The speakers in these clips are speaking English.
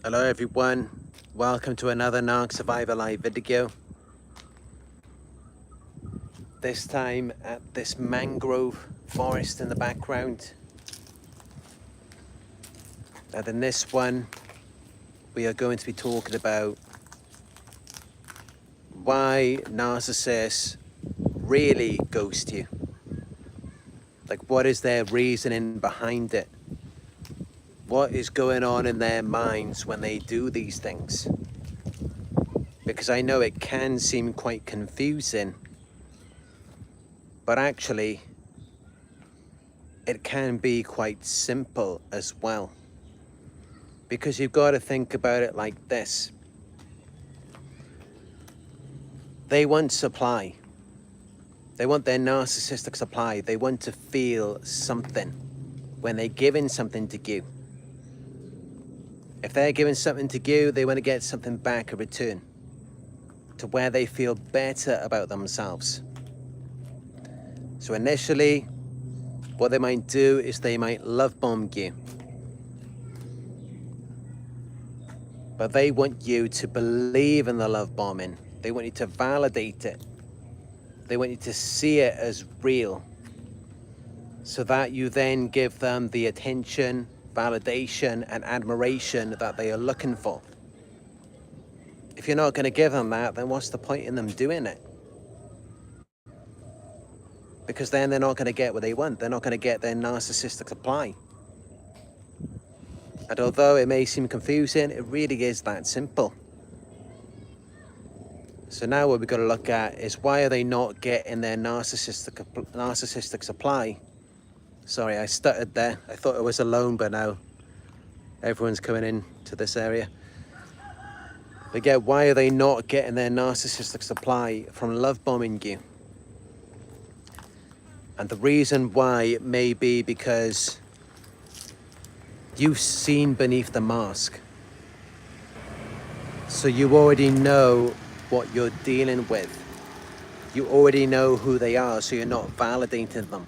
Hello everyone, welcome to another Narc Survivor live video. This time at this mangrove forest in the background. And in this one, we are going to be talking about why narcissists really ghost you. Like, what is their reasoning behind it? What is going on in their minds when they do these things? Because I know it can seem quite confusing, but actually it can be quite simple as well. Because you've got to think about it like this. They want supply. They want their narcissistic supply. They want to feel something when they're giving something to you. If they're giving something to you, they want to get something back in return, to where they feel better about themselves. So initially, what they might do is they might love bomb you. But they want you to believe in the love bombing. They want you to validate it. They want you to see it as real, so that you then give them the attention, validation, and admiration that they are looking for. If you're not going to give them that, then what's the point in them doing it? Because then they're not going to get what they want. They're not going to get their narcissistic supply. And although it may seem confusing, it really is that simple. So now what we've got to look at is, why are they not getting their narcissistic supply? Sorry, I stuttered there. I thought I was alone, but now everyone's coming in to this area. But yeah, why are they not getting their narcissistic supply from love bombing you? And the reason why may be because you've seen beneath the mask. So you already know what you're dealing with. You already know who they are, so you're not validating them.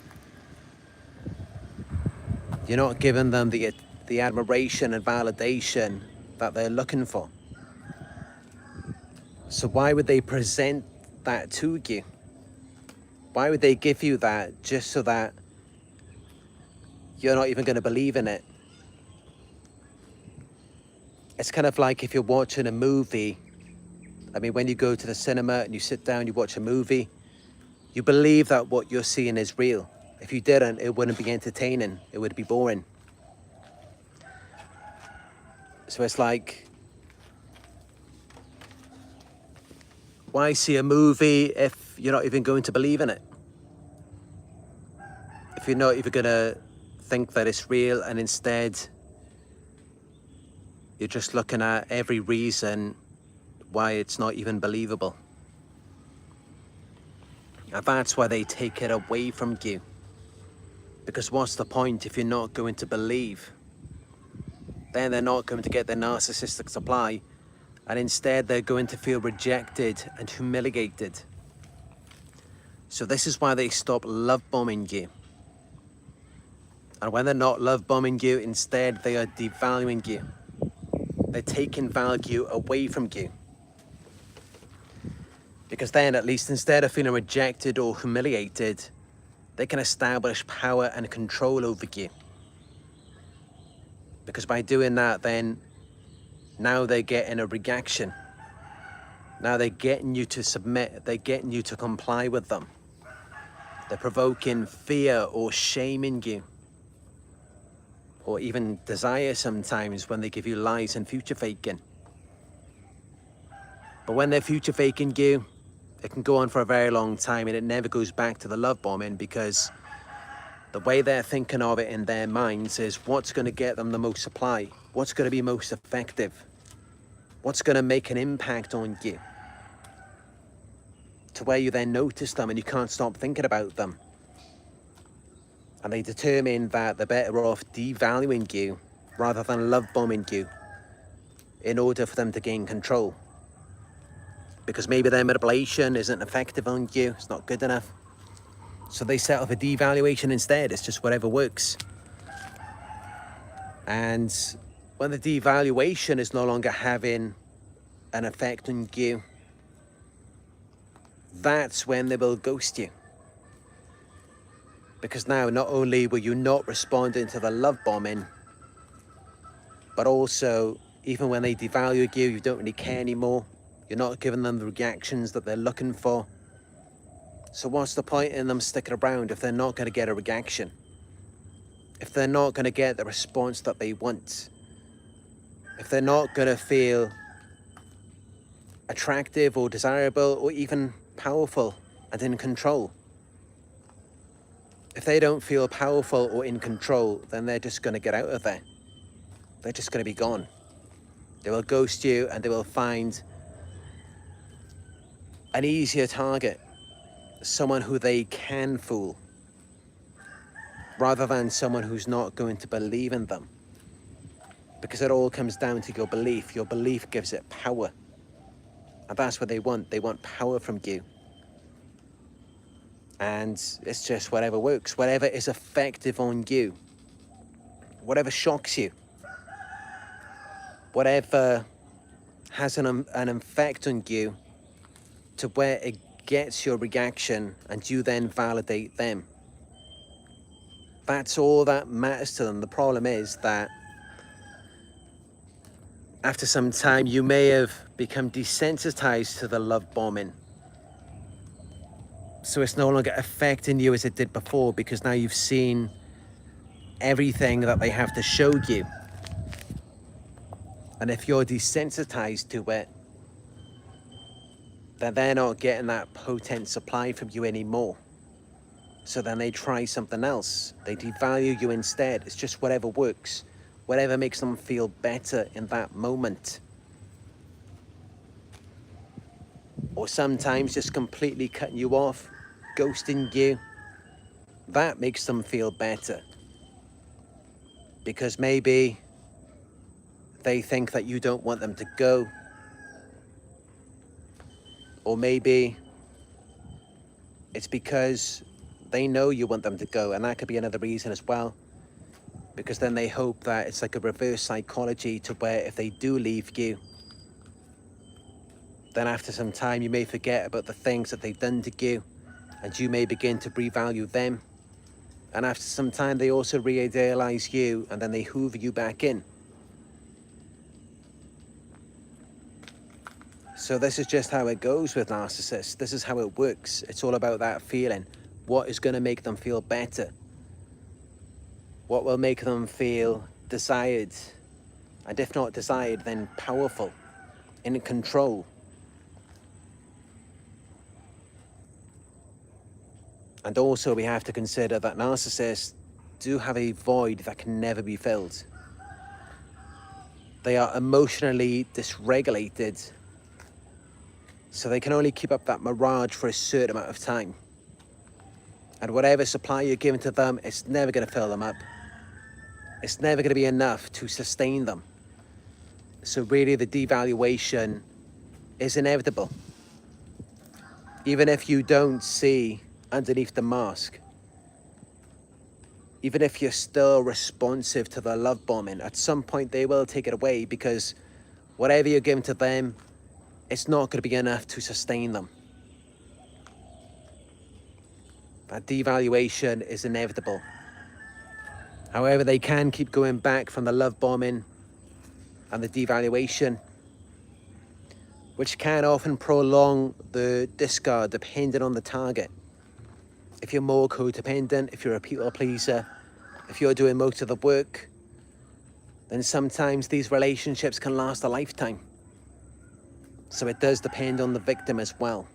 You're not giving them the admiration and validation that they're looking for. So why would they present that to you? Why would they give you that just so that you're not even going to believe in it? It's kind of like if you're watching a movie. I mean, when you go to the cinema and you sit down, you watch a movie, you believe that what you're seeing is real. If you didn't, it wouldn't be entertaining. It would be boring. So it's like, why see a movie if you're not even going to believe in it? If you're not even going to think that it's real, and instead you're just looking at every reason why it's not even believable. And that's why they take it away from you. Because what's the point if you're not going to believe? Then they're not going to get their narcissistic supply, and instead they're going to feel rejected and humiliated. So this is why they stop love bombing you. And when they're not love bombing you, instead they are devaluing you. They're taking value away from you. Because then, at least, instead of feeling rejected or humiliated, they can establish power and control over you. Because by doing that, then now they're getting a reaction. Now they're getting you to submit. They're getting you to comply with them. They're provoking fear or shame in you, or even desire sometimes when they give you lies and future faking. But when they're future faking you, it can go on for a very long time, and it never goes back to the love bombing, because the way they're thinking of it in their minds is what's going to get them the most supply, what's going to be most effective, what's going to make an impact on you, to where you then notice them and you can't stop thinking about them. And they determine that they're better off devaluing you rather than love bombing you in order for them to gain control. Because maybe their manipulation isn't effective on you, it's not good enough. So they set up a devaluation instead. It's just whatever works. And When the devaluation is no longer having an effect on you, that's when they will ghost you. Because now, not only were you not responding to the love bombing, but also, even when they devalue you, you don't really care anymore. You're not giving them the reactions that they're looking for. So what's the point in them sticking around if they're not going to get a reaction? If they're not going to get the response that they want? If they're not going to feel attractive or desirable or even powerful and in control? If they don't feel powerful or in control, then they're just going to get out of there. They're just going to be gone. They will ghost you, and they will find an easier target, someone who they can fool, rather than someone who's not going to believe in them. Because it all comes down to your belief. Your belief gives it power. And that's what they want. They want power from you. And it's just whatever works, whatever is effective on you, whatever shocks you, whatever has an effect on you to where it gets your reaction and you then validate them. That's all that matters to them. The problem is that after some time, you may have become desensitized to the love bombing. So it's no longer affecting you as it did before, because now you've seen everything that they have to show you. And if you're desensitized to it, then they're not getting that potent supply from you anymore. So then they try something else. They devalue you instead. It's just whatever works, whatever makes them feel better in that moment. Or sometimes just completely cutting you off, ghosting you. That makes them feel better. Because maybe they think that you don't want them to go. Or maybe it's because they know you want them to go, and that could be another reason as well. Because then they hope that it's like a reverse psychology to where if they do leave you, then after some time you may forget about the things that they've done to you, and you may begin to revalue them. And after some time they also re-idealize you, and then they hoover you back in. So this is just how it goes with narcissists. This is how it works. It's all about that feeling. What is going to make them feel better? What will make them feel desired? And if not desired, then powerful, in control. And also we have to consider that narcissists do have a void that can never be filled. They are emotionally dysregulated, so they can only keep up that mirage for a certain amount of time. And whatever supply you're giving to them, it's never going to fill them up. It's never going to be enough to sustain them. So really the devaluation is inevitable. Even if you don't see underneath the mask, even if you're still responsive to the love bombing, at some point they will take it away, because whatever you're giving to them, it's not going to be enough to sustain them. That devaluation is inevitable. However, they can keep going back from the love bombing and the devaluation, which can often prolong the discard depending on the target. If you're more codependent, if you're a people pleaser, if you're doing most of the work, then sometimes these relationships can last a lifetime. So it does depend on the victim as well.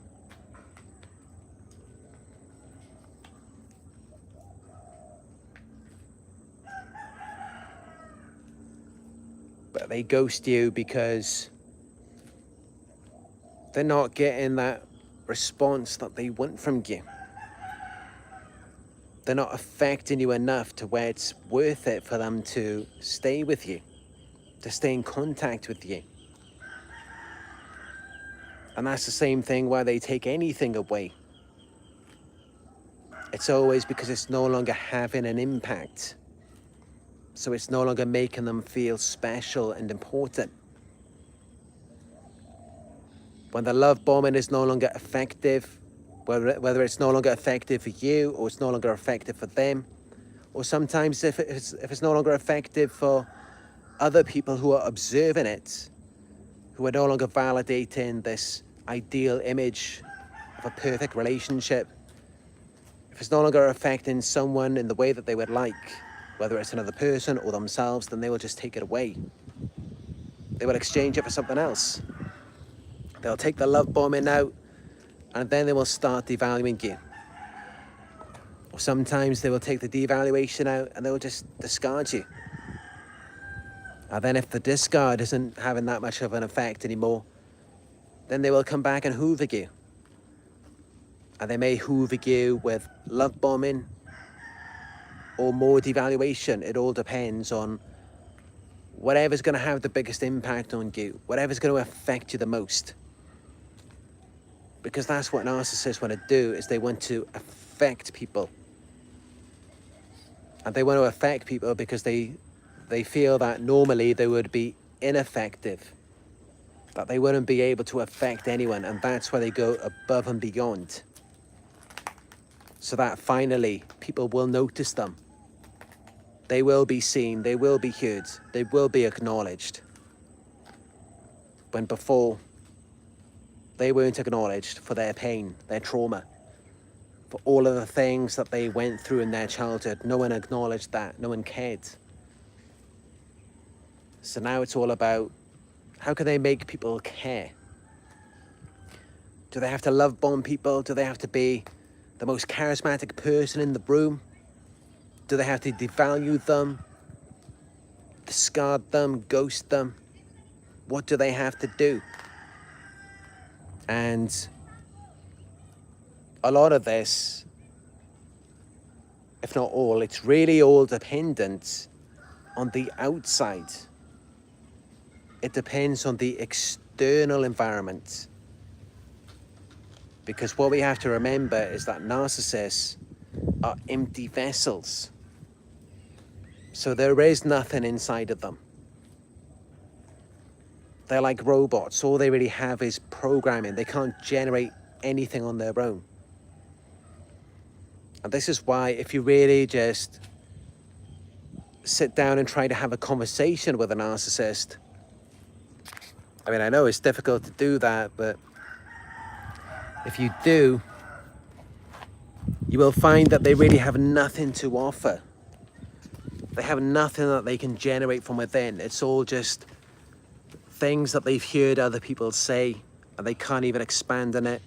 But they ghost you because they're not getting that response that they want from you. They're not affecting you enough to where it's worth it for them to stay with you, to stay in contact with you. And that's the same thing why they take anything away. It's always because it's no longer having an impact. So it's no longer making them feel special and important. When the love bombing is no longer effective, whether it's no longer effective for you or it's no longer effective for them, or sometimes if it's no longer effective for other people who are observing it, who are no longer validating this ideal image of a perfect relationship, if it's no longer affecting someone in the way that they would like, whether it's another person or themselves, then they will just take it away. They will exchange it for something else. They'll take the love bombing out, and then they will start devaluing you. Or sometimes they will take the devaluation out and they will just discard you. And then if the discard isn't having that much of an effect anymore, then they will come back and hoover you. And they may hoover you with love bombing or more devaluation. It all depends on whatever's going to have the biggest impact on you, whatever's going to affect you the most. Because that's what narcissists want to do, is they want to affect people. And they want to affect people because they feel that normally they would be ineffective, that they wouldn't be able to affect anyone, and that's why they go above and beyond. So that finally people will notice them. They will be seen, they will be heard, they will be acknowledged. When before, they weren't acknowledged for their pain, their trauma, for all of the things that they went through in their childhood. No one acknowledged that, no one cared. So now it's all about, how can they make people care? Do they have to love bomb people? Do they have to be the most charismatic person in the room? Do they have to devalue them, discard them, ghost them? What do they have to do? And a lot of this, if not all, it's really all dependent on the outside. It depends on the external environment. Because what we have to remember is that narcissists are empty vessels. So there is nothing inside of them. They're like robots. All they really have is programming. They can't generate anything on their own. And this is why, if you really just sit down and try to have a conversation with a narcissist, I mean, I know it's difficult to do that, but if you do, you will find that they really have nothing to offer. They have nothing that they can generate from within. It's all just things that they've heard other people say, and they can't even expand on it.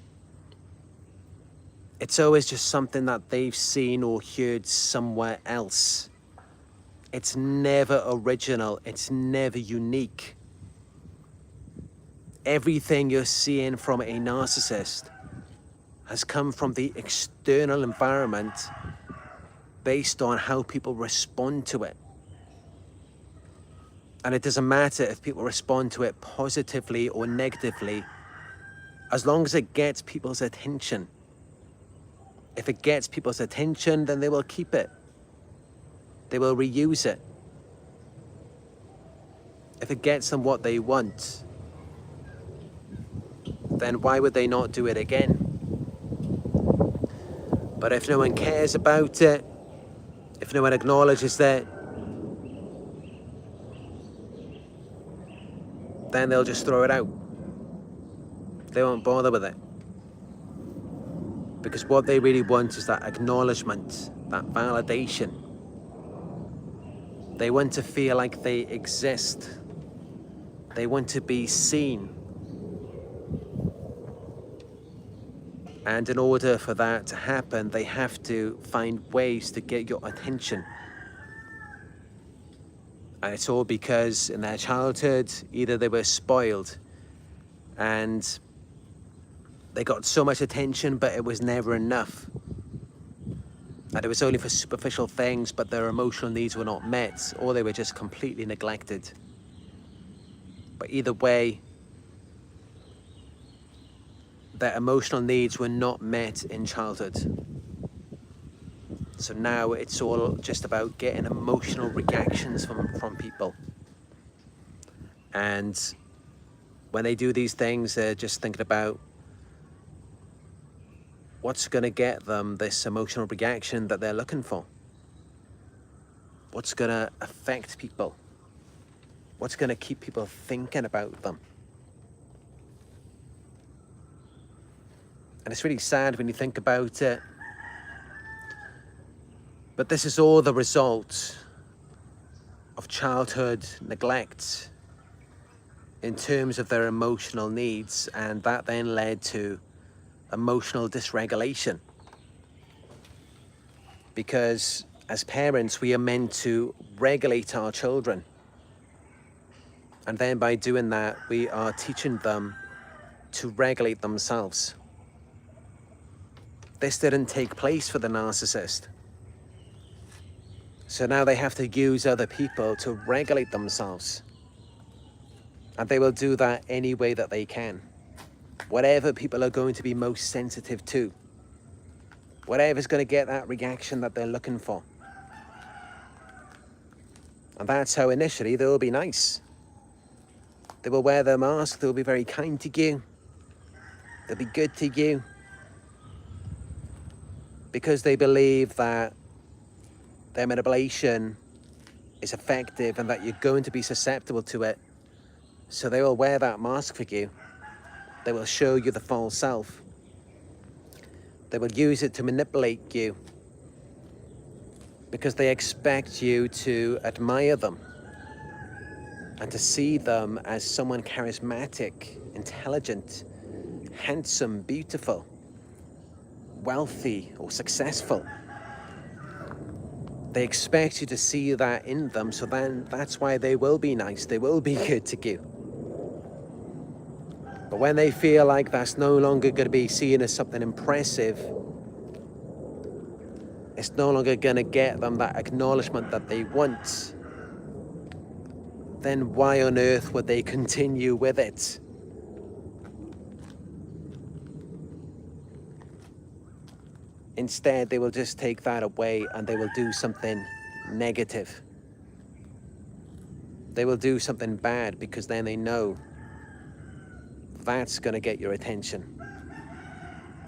It's always just something that they've seen or heard somewhere else. It's never original. It's never unique. Everything you're seeing from a narcissist has come from the external environment based on how people respond to it. And it doesn't matter if people respond to it positively or negatively, as long as it gets people's attention. If it gets people's attention, then they will keep it. They will reuse it. If it gets them what they want, then why would they not do it again? But if no one cares about it, if no one acknowledges it, then they'll just throw it out. They won't bother with it. Because what they really want is that acknowledgement, that validation. They want to feel like they exist. They want to be seen. And in order for that to happen, they have to find ways to get your attention. And it's all because in their childhood, either they were spoiled and they got so much attention, but it was never enough. And it was only for superficial things, but their emotional needs were not met, or they were just completely neglected. But either way, their emotional needs were not met in childhood. So now it's all just about getting emotional reactions from people. And when they do these things, they're just thinking about what's going to get them this emotional reaction that they're looking for. What's going to affect people? What's going to keep people thinking about them? And it's really sad when you think about it. But this is all the result of childhood neglect in terms of their emotional needs, and that then led to emotional dysregulation. Because as parents, we are meant to regulate our children. And then by doing that, we are teaching them to regulate themselves. This didn't take place for the narcissist. So now they have to use other people to regulate themselves. And they will do that any way that they can. Whatever people are going to be most sensitive to. Whatever's going to get that reaction that they're looking for. And that's how initially they will be nice. They will wear their mask, they'll be very kind to you. They'll be good to you. Because they believe that their manipulation is effective and that you're going to be susceptible to it. So they will wear that mask for you. They will show you the false self. They will use it to manipulate you because they expect you to admire them and to see them as someone charismatic, intelligent, handsome, beautiful, wealthy, or successful. They expect you to see that in them, so then that's why they will be nice, they will be good to you. But when they feel like that's no longer going to be seen as something impressive, it's no longer going to get them that acknowledgement that they want, then why on earth would they continue with it? Instead, they will just take that away and they will do something negative. They will do something bad because then they know that's going to get your attention.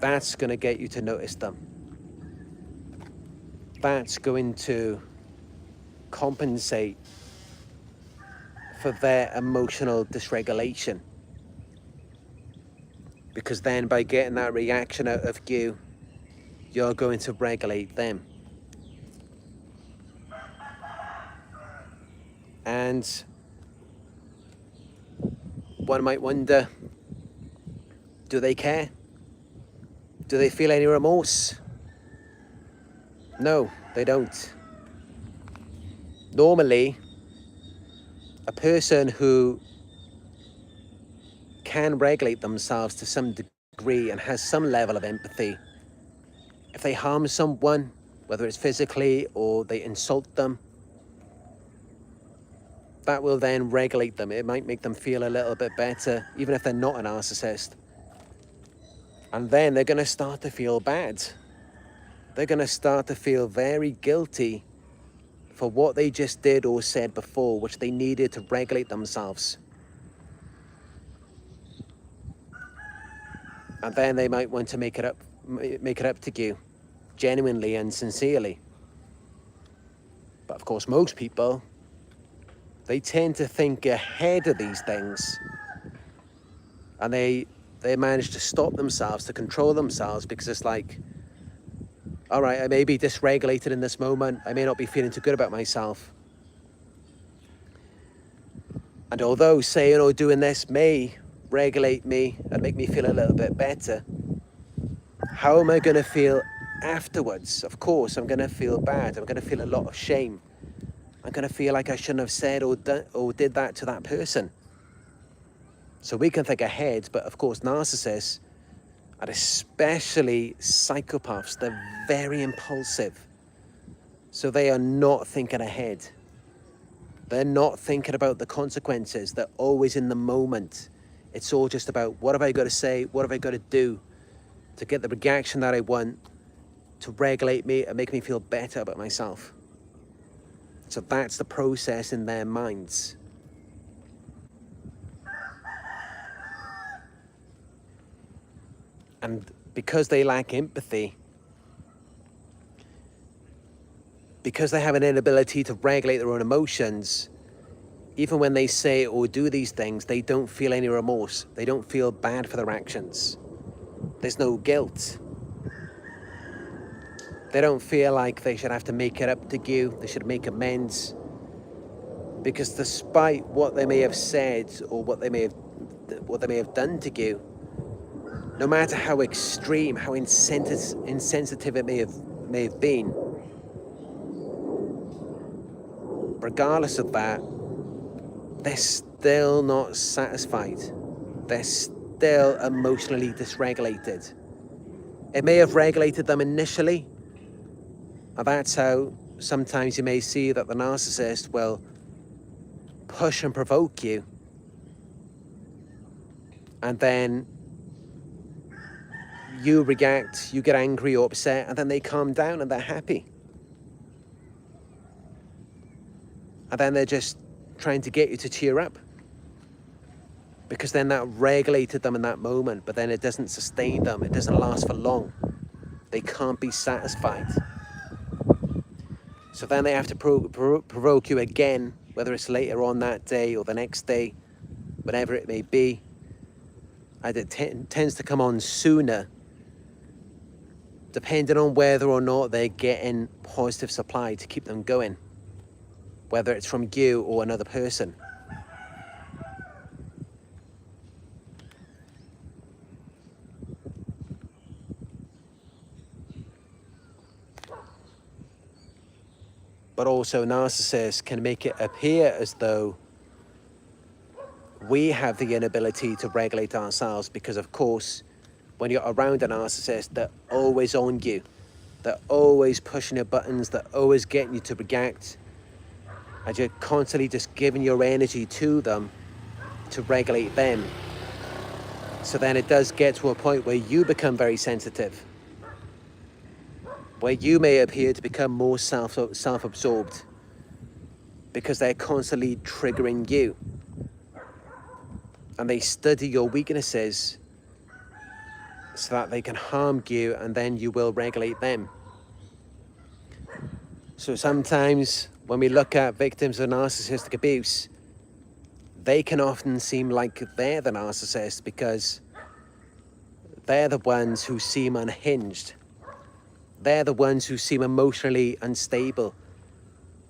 That's going to get you to notice them. That's going to compensate for their emotional dysregulation. Because then by getting that reaction out of you, you're going to regulate them. And one might wonder, do they care? Do they feel any remorse? No, they don't. Normally, a person who can regulate themselves to some degree and has some level of empathy, if they harm someone, whether it's physically or they insult them, that will then regulate them. It might make them feel a little bit better, even if they're not a narcissist. And then they're going to start to feel bad. They're going to start to feel very guilty for what they just did or said before, which they needed to regulate themselves. And then they might want to make it up to you, genuinely and sincerely. But of course, most people, they tend to think ahead of these things. And they manage to stop themselves, to control themselves, because it's like, all right, I may be dysregulated in this moment. I may not be feeling too good about myself. And although saying or doing this may regulate me and make me feel a little bit better, how am I going to feel afterwards? Of course, I'm going to feel bad. I'm going to feel a lot of shame. I'm going to feel like I shouldn't have said or did that to that person. So we can think ahead, but of course, narcissists, and especially psychopaths, they're very impulsive. So they are not thinking ahead. They're not thinking about the consequences. They're always in the moment. It's all just about, what have I got to say? What have I got to do to get the reaction that I want, to regulate me and make me feel better about myself. So that's the process in their minds. And because they lack empathy, because they have an inability to regulate their own emotions, even when they say or do these things, they don't feel any remorse. They don't feel bad for their actions. There's no guilt. They don't feel like they should have to make it up to you. They should make amends. Because despite what they may have said or what they may have done to you, no matter how extreme, how insensitive it may have been, regardless of that, they're still not satisfied. They're still emotionally dysregulated. It may have regulated them initially, and that's how sometimes you may see that the narcissist will push and provoke you, and then you react, you get angry or upset, and then they calm down and they're happy. And then they're just trying to get you to cheer up, because then that regulated them in that moment, but then it doesn't sustain them. It doesn't last for long. They can't be satisfied. So then they have to provoke you again, whether it's later on that day or the next day, whatever it may be. And it tends to come on sooner, depending on whether or not they're getting positive supply to keep them going, whether it's from you or another person. But also narcissists can make it appear as though we have the inability to regulate ourselves, because of course, when you're around a narcissist, they're always on you. They're always pushing your buttons. They're always getting you to react. And you're constantly just giving your energy to them to regulate them. So then it does get to a point where you become very sensitive, where you may appear to become more self-absorbed, because they're constantly triggering you. And they study your weaknesses so that they can harm you, and then you will regulate them. So sometimes when we look at victims of narcissistic abuse, they can often seem like they're the narcissist, because they're the ones who seem unhinged. They're the ones who seem emotionally unstable.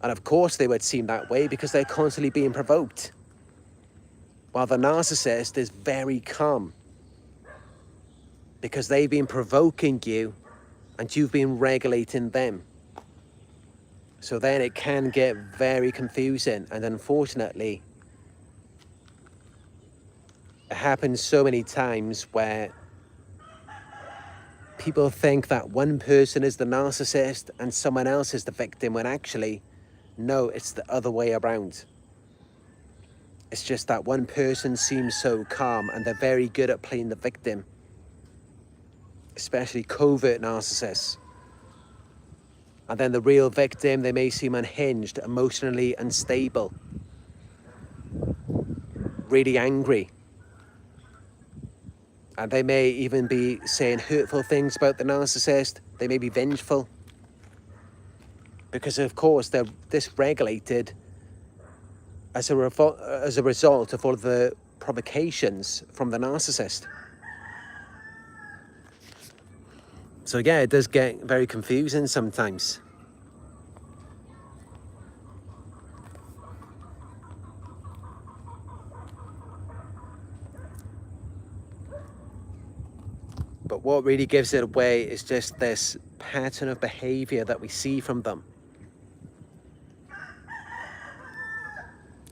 And of course they would seem that way because they're constantly being provoked. While the narcissist is very calm, because they've been provoking you and you've been regulating them. So then it can get very confusing, and unfortunately, it happens so many times where people think that one person is the narcissist and someone else is the victim, when actually, no, it's the other way around. It's just that one person seems so calm and they're very good at playing the victim, especially covert narcissists. And then the real victim, they may seem unhinged, emotionally unstable, really angry. And they may even be saying hurtful things about the narcissist. They may be vengeful, because of course they're dysregulated as a result of all of the provocations from the narcissist. So yeah, it does get very confusing sometimes. But what really gives it away is just this pattern of behavior that we see from them.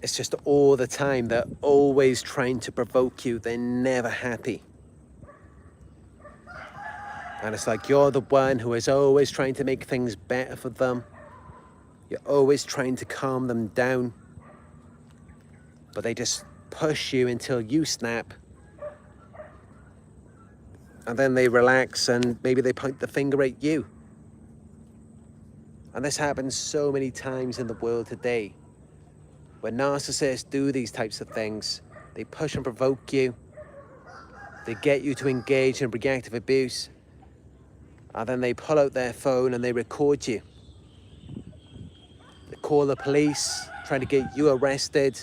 It's just all the time. They're always trying to provoke you. They're never happy. And it's like you're the one who is always trying to make things better for them. You're always trying to calm them down. But they just push you until you snap. And then they relax and maybe they point the finger at you. And this happens so many times in the world today. When narcissists do these types of things, they push and provoke you. They get you to engage in reactive abuse. And then they pull out their phone and they record you. They call the police, trying to get you arrested,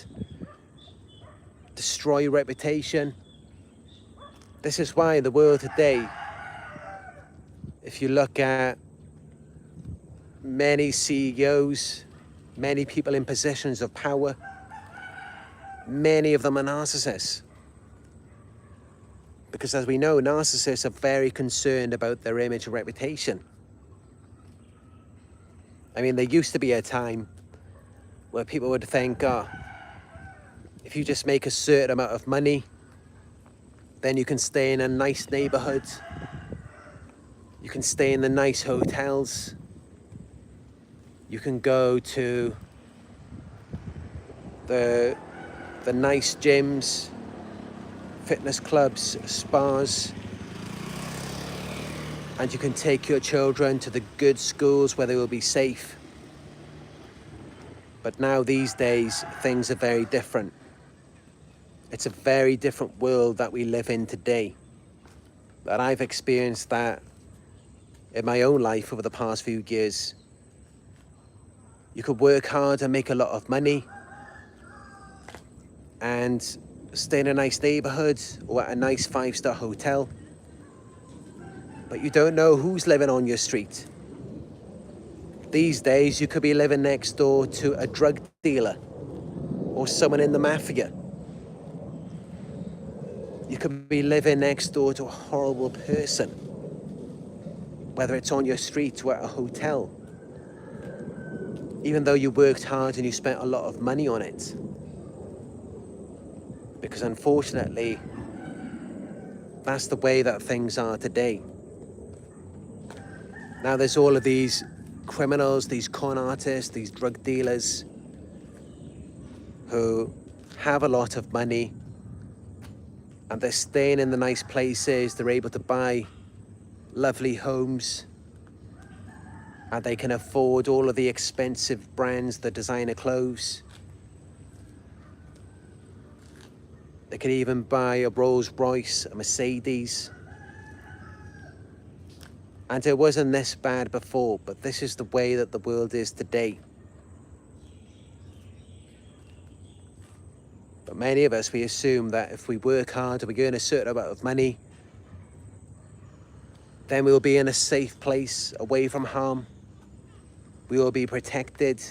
destroy your reputation. This is why in the world today, if you look at many CEOs, many people in positions of power, many of them are narcissists. Because as we know, narcissists are very concerned about their image and reputation. I mean, there used to be a time where people would think, oh, if you just make a certain amount of money, then you can stay in a nice neighborhood. You can stay in the nice hotels. You can go to the nice gyms, fitness clubs, spas, and you can take your children to the good schools where they will be safe. But now these days, things are very different. It's a very different world that we live in today. And I've experienced that in my own life over the past few years. You could work hard and make a lot of money and stay in a nice neighborhood or at a nice 5-star hotel, but you don't know who's living on your street. These days, you could be living next door to a drug dealer or someone in the mafia. You could be living next door to a horrible person, whether it's on your street or at a hotel, even though you worked hard and you spent a lot of money on it. Because unfortunately, that's the way that things are today. Now there's all of these criminals, these con artists, these drug dealers who have a lot of money and they're staying in the nice places. They're able to buy lovely homes and they can afford all of the expensive brands, the designer clothes. They could even buy a Rolls Royce, a Mercedes. And it wasn't this bad before, but this is the way that the world is today. But many of us, we assume that if we work hard and we earn a certain amount of money, then we'll be in a safe place, away from harm. We will be protected.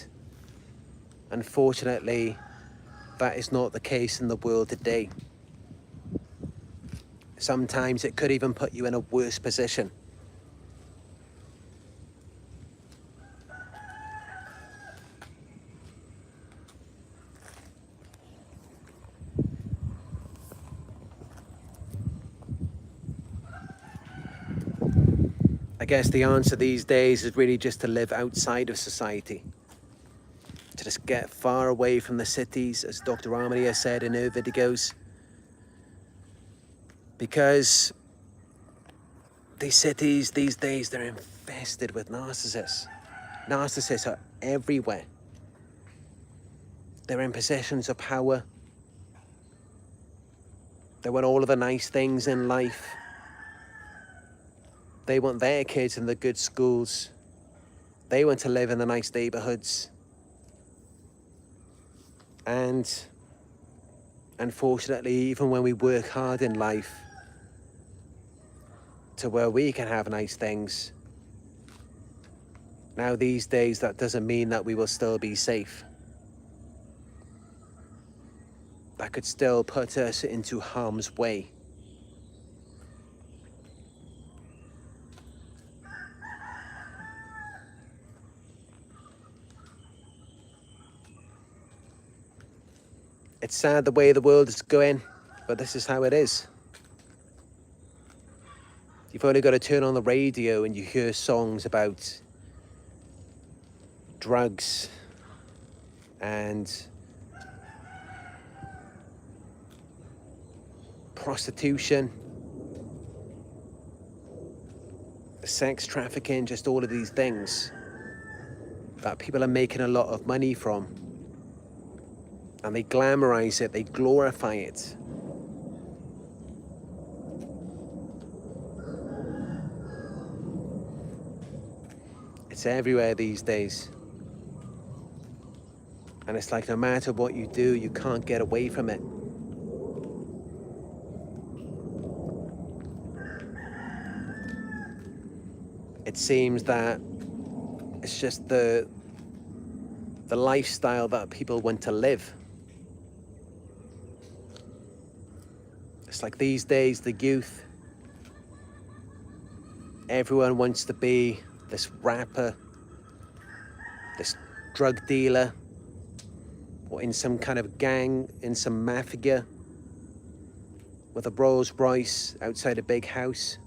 Unfortunately, that is not the case in the world today. Sometimes it could even put you in a worse position. I guess the answer these days is really just to live outside of society. To just get far away from the cities, as Dr. Armani has said in her videos. Because these cities these days, they're infested with narcissists. Narcissists are everywhere. They're in positions of power. They want all of the nice things in life. They want their kids in the good schools. They want to live in the nice neighborhoods. And unfortunately, even when we work hard in life to where we can have nice things, now these days that doesn't mean that we will still be safe. That could still put us into harm's way. It's sad the way the world is going, but this is how it is. You've only got to turn on the radio and you hear songs about drugs and prostitution, sex trafficking, just all of these things. that people are making a lot of money from. And they glamorize it, they glorify it. It's everywhere these days. And it's like no matter what you do, you can't get away from it. It seems that it's just the lifestyle that people want to live. It's like these days, the youth, everyone wants to be this rapper, this drug dealer, or in some kind of gang, in some mafia, with a Rolls Royce outside a big house.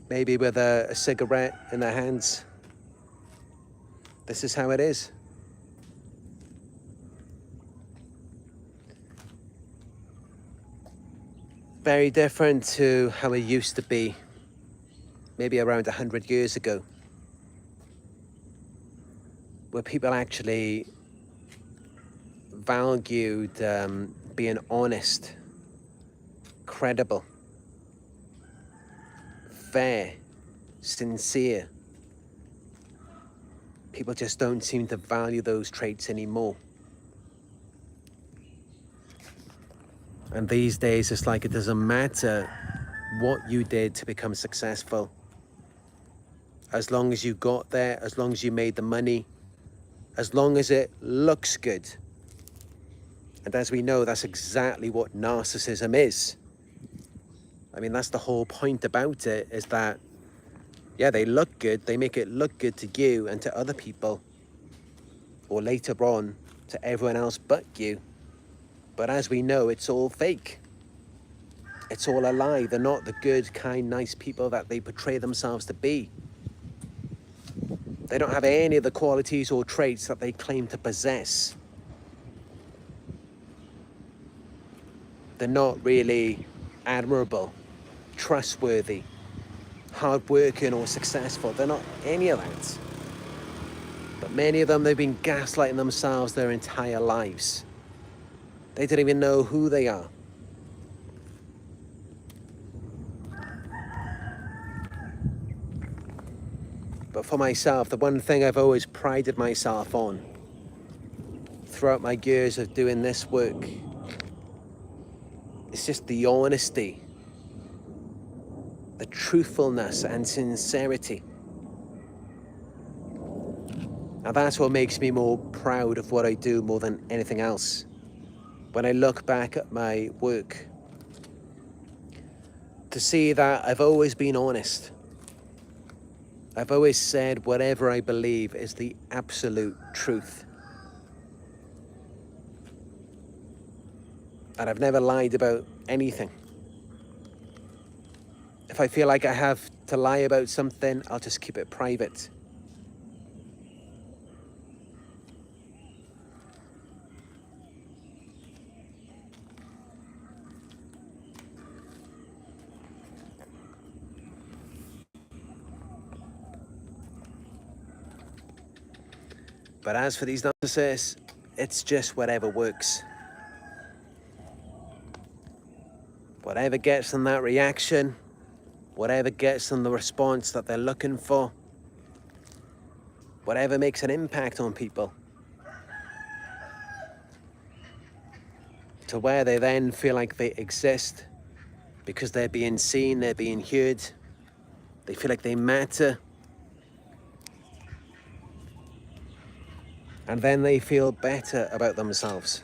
Maybe with a cigarette in their hands. This is how it is. Very different to how it used to be, maybe around 100 years ago, where people actually valued being honest, credible, fair, sincere. People just don't seem to value those traits anymore. And these days, it's like it doesn't matter what you did to become successful. As long as you got there, as long as you made the money, as long as it looks good. And as we know, that's exactly what narcissism is. I mean, that's the whole point about it, is that, yeah, they look good, they make it look good to you and to other people, or later on, to everyone else but you. But as we know, it's all fake. It's all a lie. They're not the good, kind, nice people that they portray themselves to be. They don't have any of the qualities or traits that they claim to possess. They're not really admirable, trustworthy, hardworking or successful. They're not any of that. But many of them, they've been gaslighting themselves their entire lives. They don't even know who they are. But for myself, the one thing I've always prided myself on throughout my years of doing this work is just the honesty, the truthfulness and sincerity. And that's what makes me more proud of what I do more than anything else. When I look back at my work, to see that I've always been honest. I've always said whatever I believe is the absolute truth. And I've never lied about anything. If I feel like I have to lie about something, I'll just keep it private. But as for these narcissists, it's just whatever works. Whatever gets them that reaction, whatever gets them the response that they're looking for, whatever makes an impact on people, to where they then feel like they exist because they're being seen, they're being heard, they feel like they matter. And then they feel better about themselves,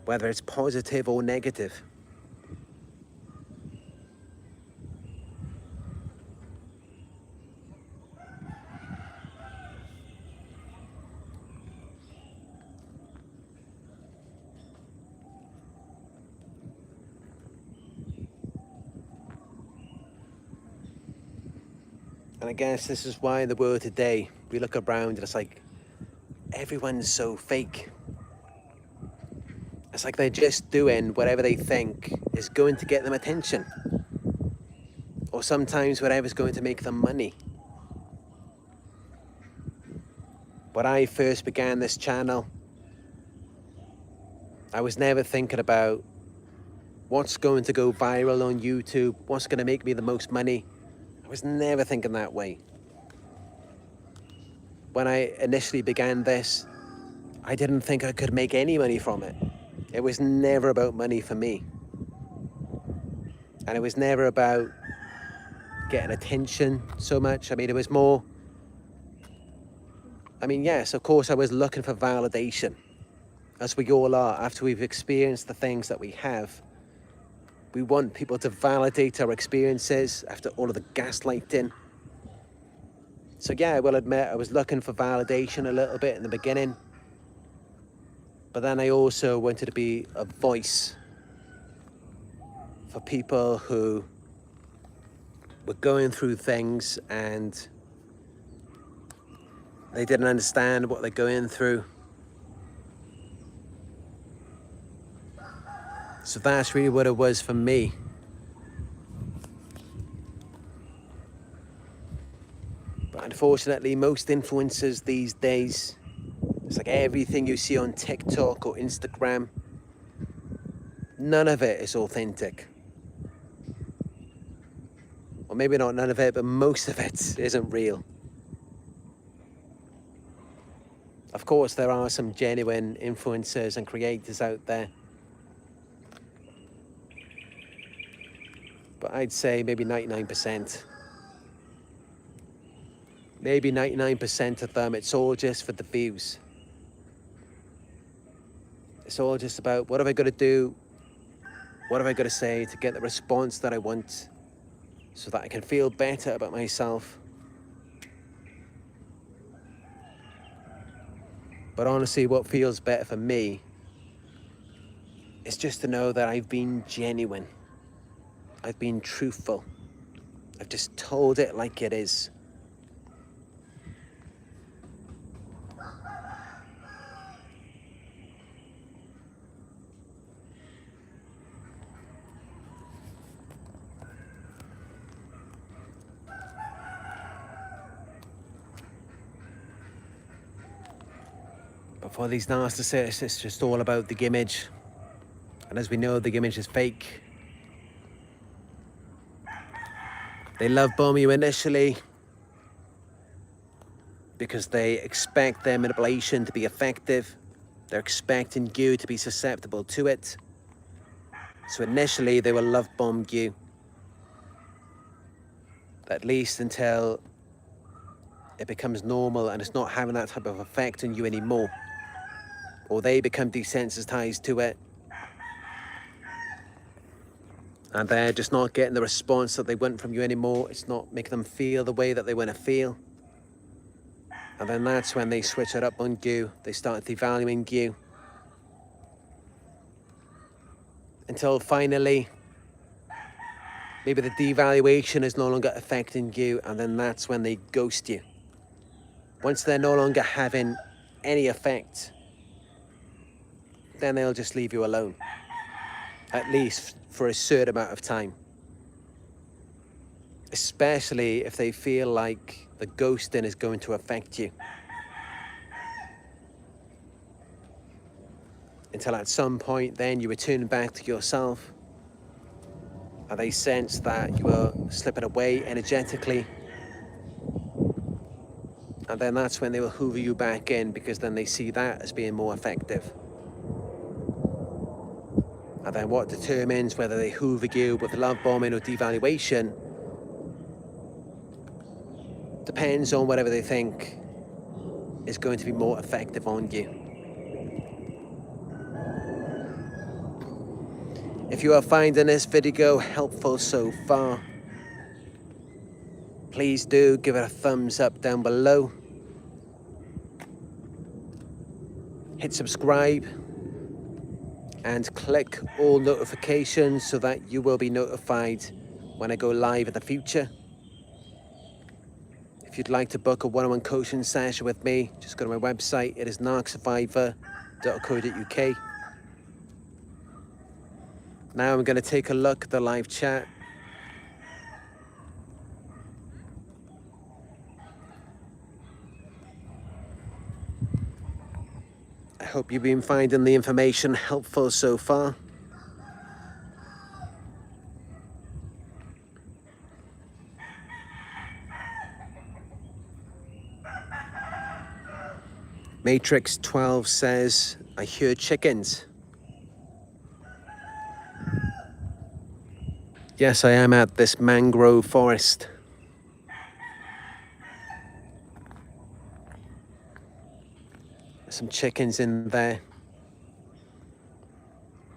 whether it's positive or negative. And I guess this is why in the world today, we look around and it's like, everyone's so fake. It's like they're just doing whatever they think is going to get them attention. Or sometimes whatever's going to make them money. When I first began this channel, I was never thinking about what's going to go viral on YouTube, what's going to make me the most money. I was never thinking that way. When I initially began this, I didn't think I could make any money from it. It was never about money for me. And it was never about getting attention so much. I mean, it was more, yes, of course I was looking for validation, as we all are. After we've experienced the things that we have, we want people to validate our experiences after all of the gaslighting. So yeah, I will admit I was looking for validation a little bit in the beginning. But then I also wanted to be a voice for people who were going through things and they didn't understand what they're going through. So that's really what it was for me. But unfortunately, most influencers these days, it's like everything you see on TikTok or Instagram, none of it is authentic. Or maybe not none of it, but most of it isn't real. Of course, there are some genuine influencers and creators out there. But I'd say maybe 99%. Maybe 99% of them, it's all just for the views. It's all just about, what have I got to do? What have I got to say to get the response that I want so that I can feel better about myself? But honestly, what feels better for me is just to know that I've been genuine. I've been truthful. I've just told it like it is. But for these narcissists, it's just all about the image. And as we know, the image is fake. They love bomb you initially because they expect their manipulation to be effective. They're expecting you to be susceptible to it. So initially, they will love bomb you, at least until it becomes normal and it's not having that type of effect on you anymore. Or they become desensitized to it. And they're just not getting the response that they want from you anymore. It's not making them feel the way that they want to feel. And then that's when they switch it up on you. They start devaluing you. Until finally, maybe the devaluation is no longer affecting you, and then that's when they ghost you. Once they're no longer having any effect, then they'll just leave you alone. At least for a certain amount of time. Especially if they feel like the ghosting is going to affect you. Until at some point then you return back to yourself and they sense that you are slipping away energetically. And then that's when they will hoover you back in, because then they see that as being more effective. And then what determines whether they hoover you with love bombing or devaluation depends on whatever they think is going to be more effective on you. If you are finding this video helpful so far, please do give it a thumbs up down below. Hit subscribe and click all notifications so that you will be notified when I go live in the future. If you'd like to book a one-on-one coaching session with me, just go to my website. It is narcsurvivor.co.uk. Now I'm going to take a look at the live chat. Hope you've been finding the information helpful so far. Matrix 12 says, I hear chickens. Yes, I am at this mangrove forest. There's some chickens in there.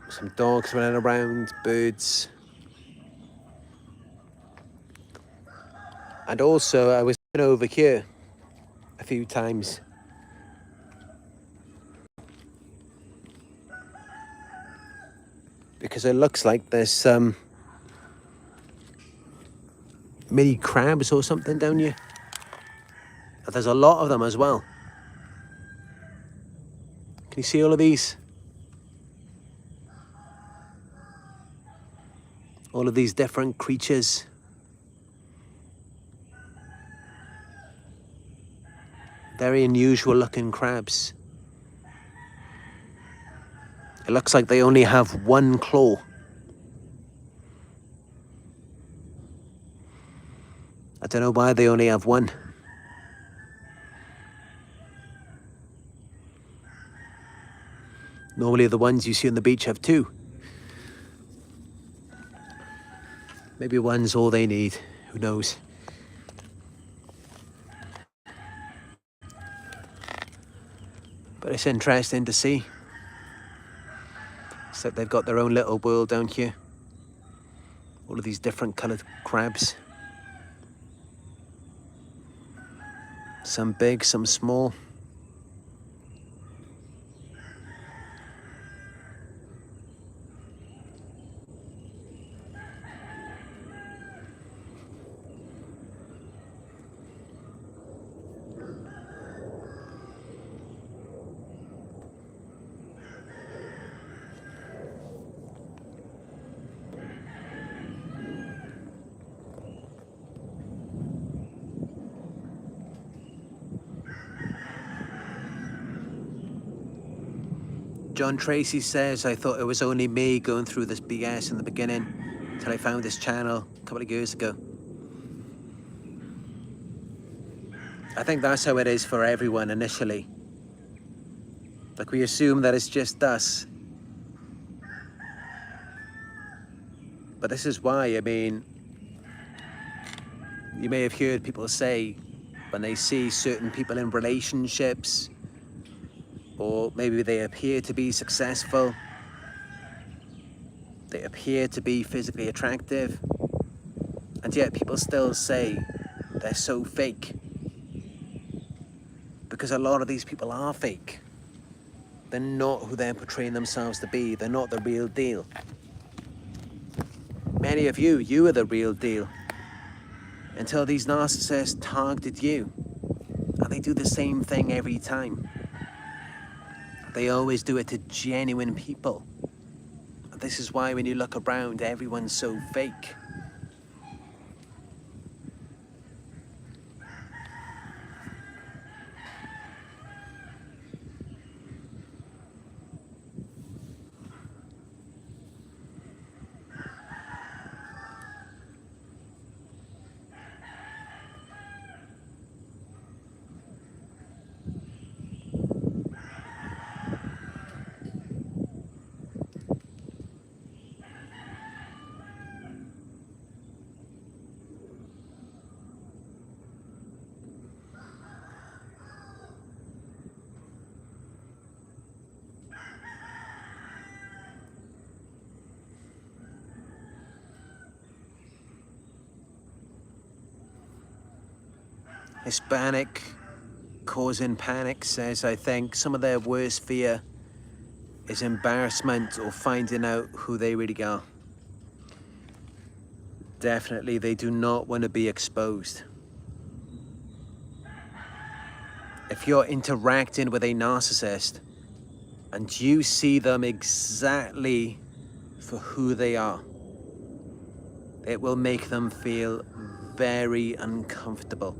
Some dogs running around, birds. And also, I was over here a few times. Because it looks like there's some mini crabs or something down here. But there's a lot of them as well. Can you see all of these? All of these different creatures. Very unusual looking crabs. It looks like they only have one claw. I don't know why they only have one. Normally the ones you see on the beach have two. Maybe one's all they need, who knows. But it's interesting to see. It's like they've got their own little world down here. All of these different coloured crabs. Some big, some small. John Tracy says, I thought it was only me going through this BS in the beginning till I found this channel a couple of years ago. I think that's how it is for everyone initially. Like we assume that it's just us. But this is why, I mean, you may have heard people say when they see certain people in relationships, or maybe they appear to be successful, they appear to be physically attractive, and yet people still say they're so fake. Because a lot of these people are fake. They're not who they're portraying themselves to be. They're not the real deal. Many of you are the real deal. Until these narcissists targeted you. And they do the same thing every time. They always do it to genuine people. And this is why when you look around, everyone's so fake. Hispanic causing panic says, I think some of their worst fear is embarrassment or finding out who they really are. Definitely, they do not want to be exposed. If you're interacting with a narcissist and you see them exactly for who they are, it will make them feel very uncomfortable.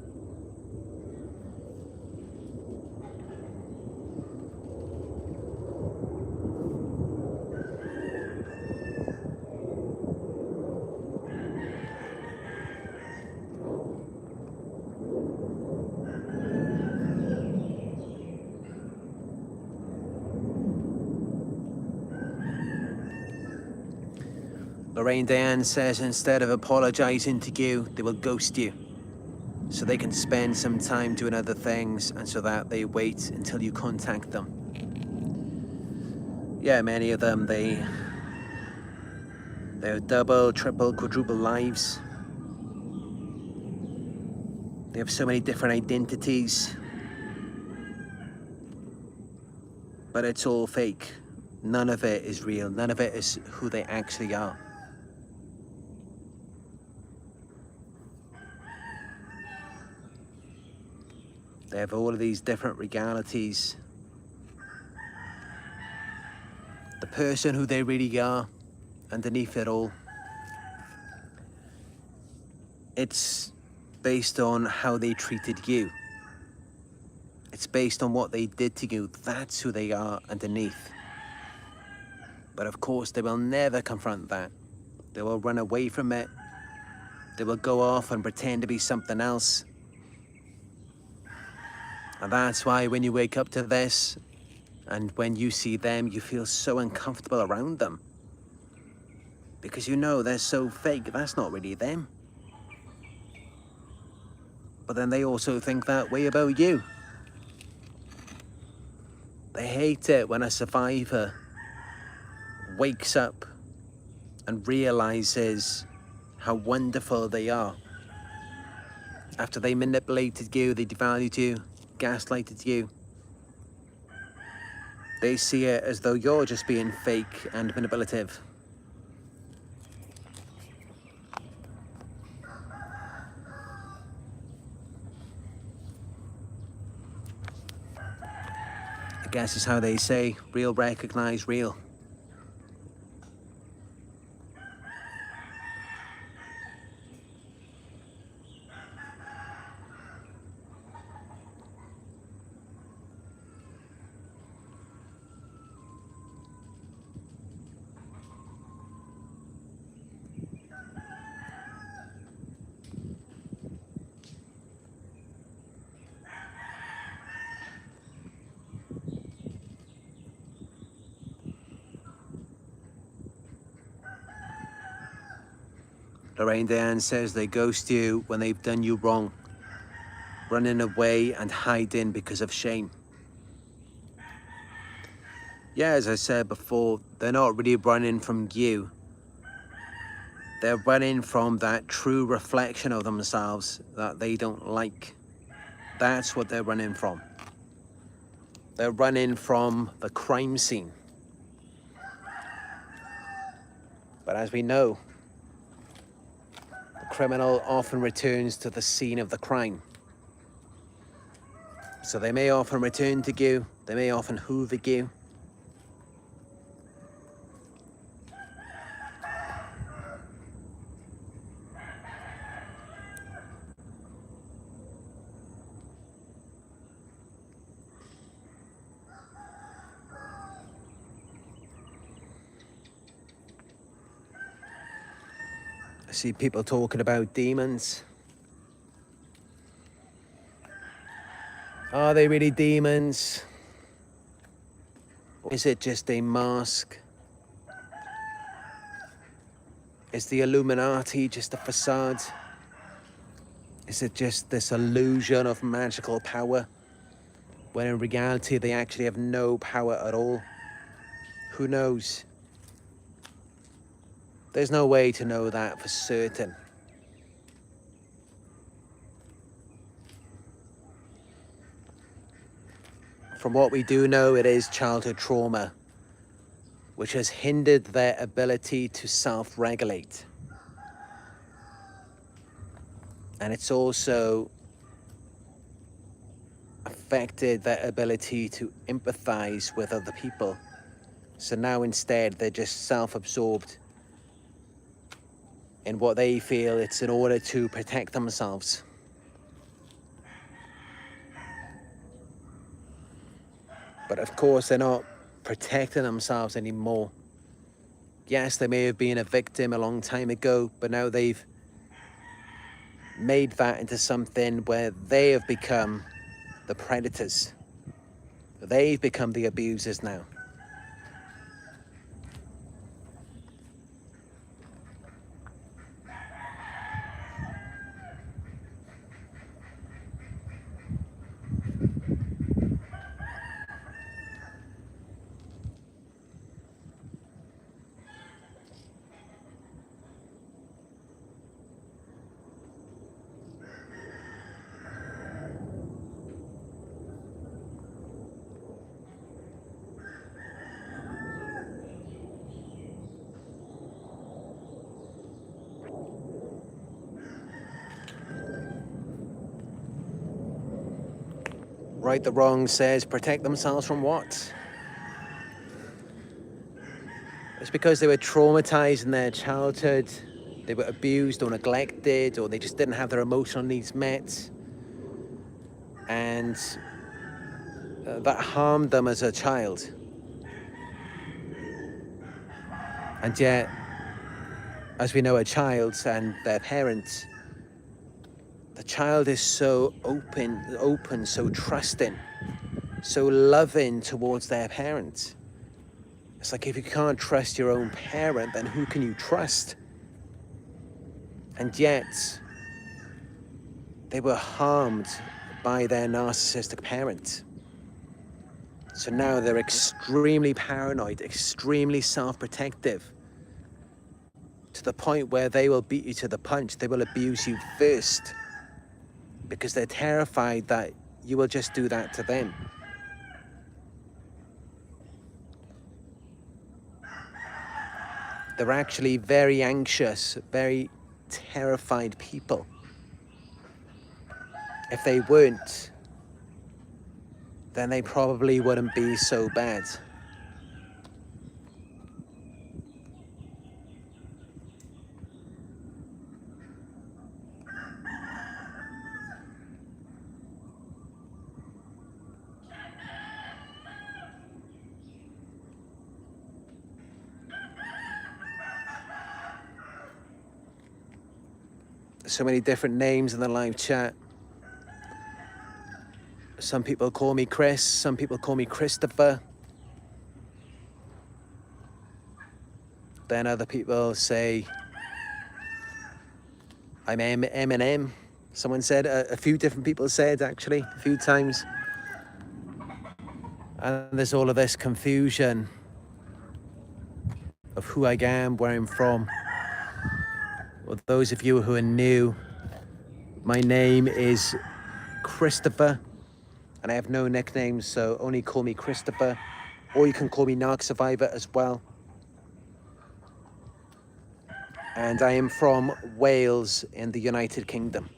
Lorraine Diane says instead of apologizing to you, they will ghost you. So they can spend some time doing other things, and so that they wait until you contact them. Yeah, many of them, they're double, triple, quadruple lives. They have so many different identities. But it's all fake. None of it is real. None of it is who they actually are. They have all of these different realities. The person who they really are, underneath it all, it's based on how they treated you. It's based on what they did to you. That's who they are underneath. But of course, they will never confront that. They will run away from it. They will go off and pretend to be something else. And that's why when you wake up to this, and when you see them, you feel so uncomfortable around them. Because you know they're so fake, that's not really them. But then they also think that way about you. They hate it when a survivor wakes up and realizes how wonderful they are. After they manipulated you, they devalued you, gaslighted you, they see it as though you're just being fake and manipulative. I guess it's how they say, real recognize real. Lorraine Diane says they ghost you when they've done you wrong, running away and hiding because of shame. Yeah, as I said before, they're not really running from you. They're running from that true reflection of themselves that they don't like. That's what they're running from. They're running from the crime scene. But as we know, the criminal often returns to the scene of the crime. So they may often return to you, they may often hoover you. I see people talking about demons. Are they really demons? Or is it just a mask? Is the Illuminati just a facade? Is it just this illusion of magical power, when in reality they actually have no power at all? Who knows? There's no way to know that for certain. From what we do know, it is childhood trauma, which has hindered their ability to self-regulate. And it's also affected their ability to empathize with other people. So now instead, they're just self-absorbed in what they feel it's in order to protect themselves. But of course, they're not protecting themselves anymore. Yes, they may have been a victim a long time ago, but now they've made that into something where they have become the predators. They've become the abusers now. Right the Wrong says, protect themselves from what? It's because they were traumatized in their childhood, they were abused or neglected, or they just didn't have their emotional needs met. And that harmed them as a child. And yet, as we know, a child and their parents, the child is so open, so trusting, so loving towards their parents. It's like, if you can't trust your own parent, then who can you trust? And yet, they were harmed by their narcissistic parent. So now they're extremely paranoid, extremely self-protective, to the point where they will beat you to the punch. They will abuse you first because they're terrified that you will just do that to them. They're actually very anxious, very terrified people. If they weren't, then they probably wouldn't be so bad. So many different names in the live chat. Some people call me Chris, some people call me Christopher. Then other people say I'm Eminem. Someone said, a few different people said actually, a few times. And there's all of this confusion of who I am, where I'm from. Well, those of you who are new, my name is Christopher, and I have no nicknames, so only call me Christopher, or you can call me Narc Survivor as well. And I am from Wales in the United Kingdom.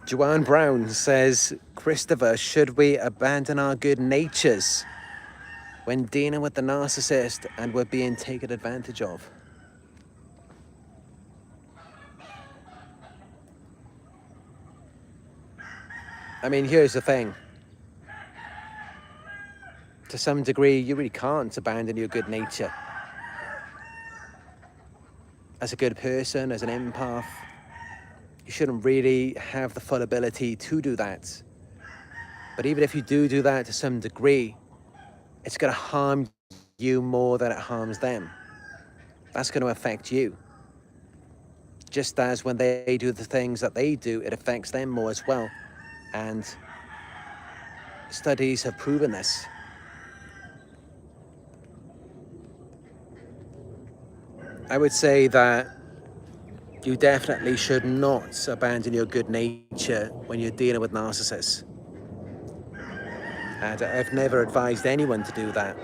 Joanne Brown says, Christopher, should we abandon our good natures when dealing with the narcissist and we're being taken advantage of? I mean, here's the thing. To some degree, you really can't abandon your good nature. As a good person, as an empath, you shouldn't really have the full ability to do that. But even if you do that to some degree, it's going to harm you more than it harms them. That's going to affect you. Just as when they do the things that they do, it affects them more as well. And studies have proven this. I would say that you definitely should not abandon your good nature when you're dealing with narcissists. And I've never advised anyone to do that.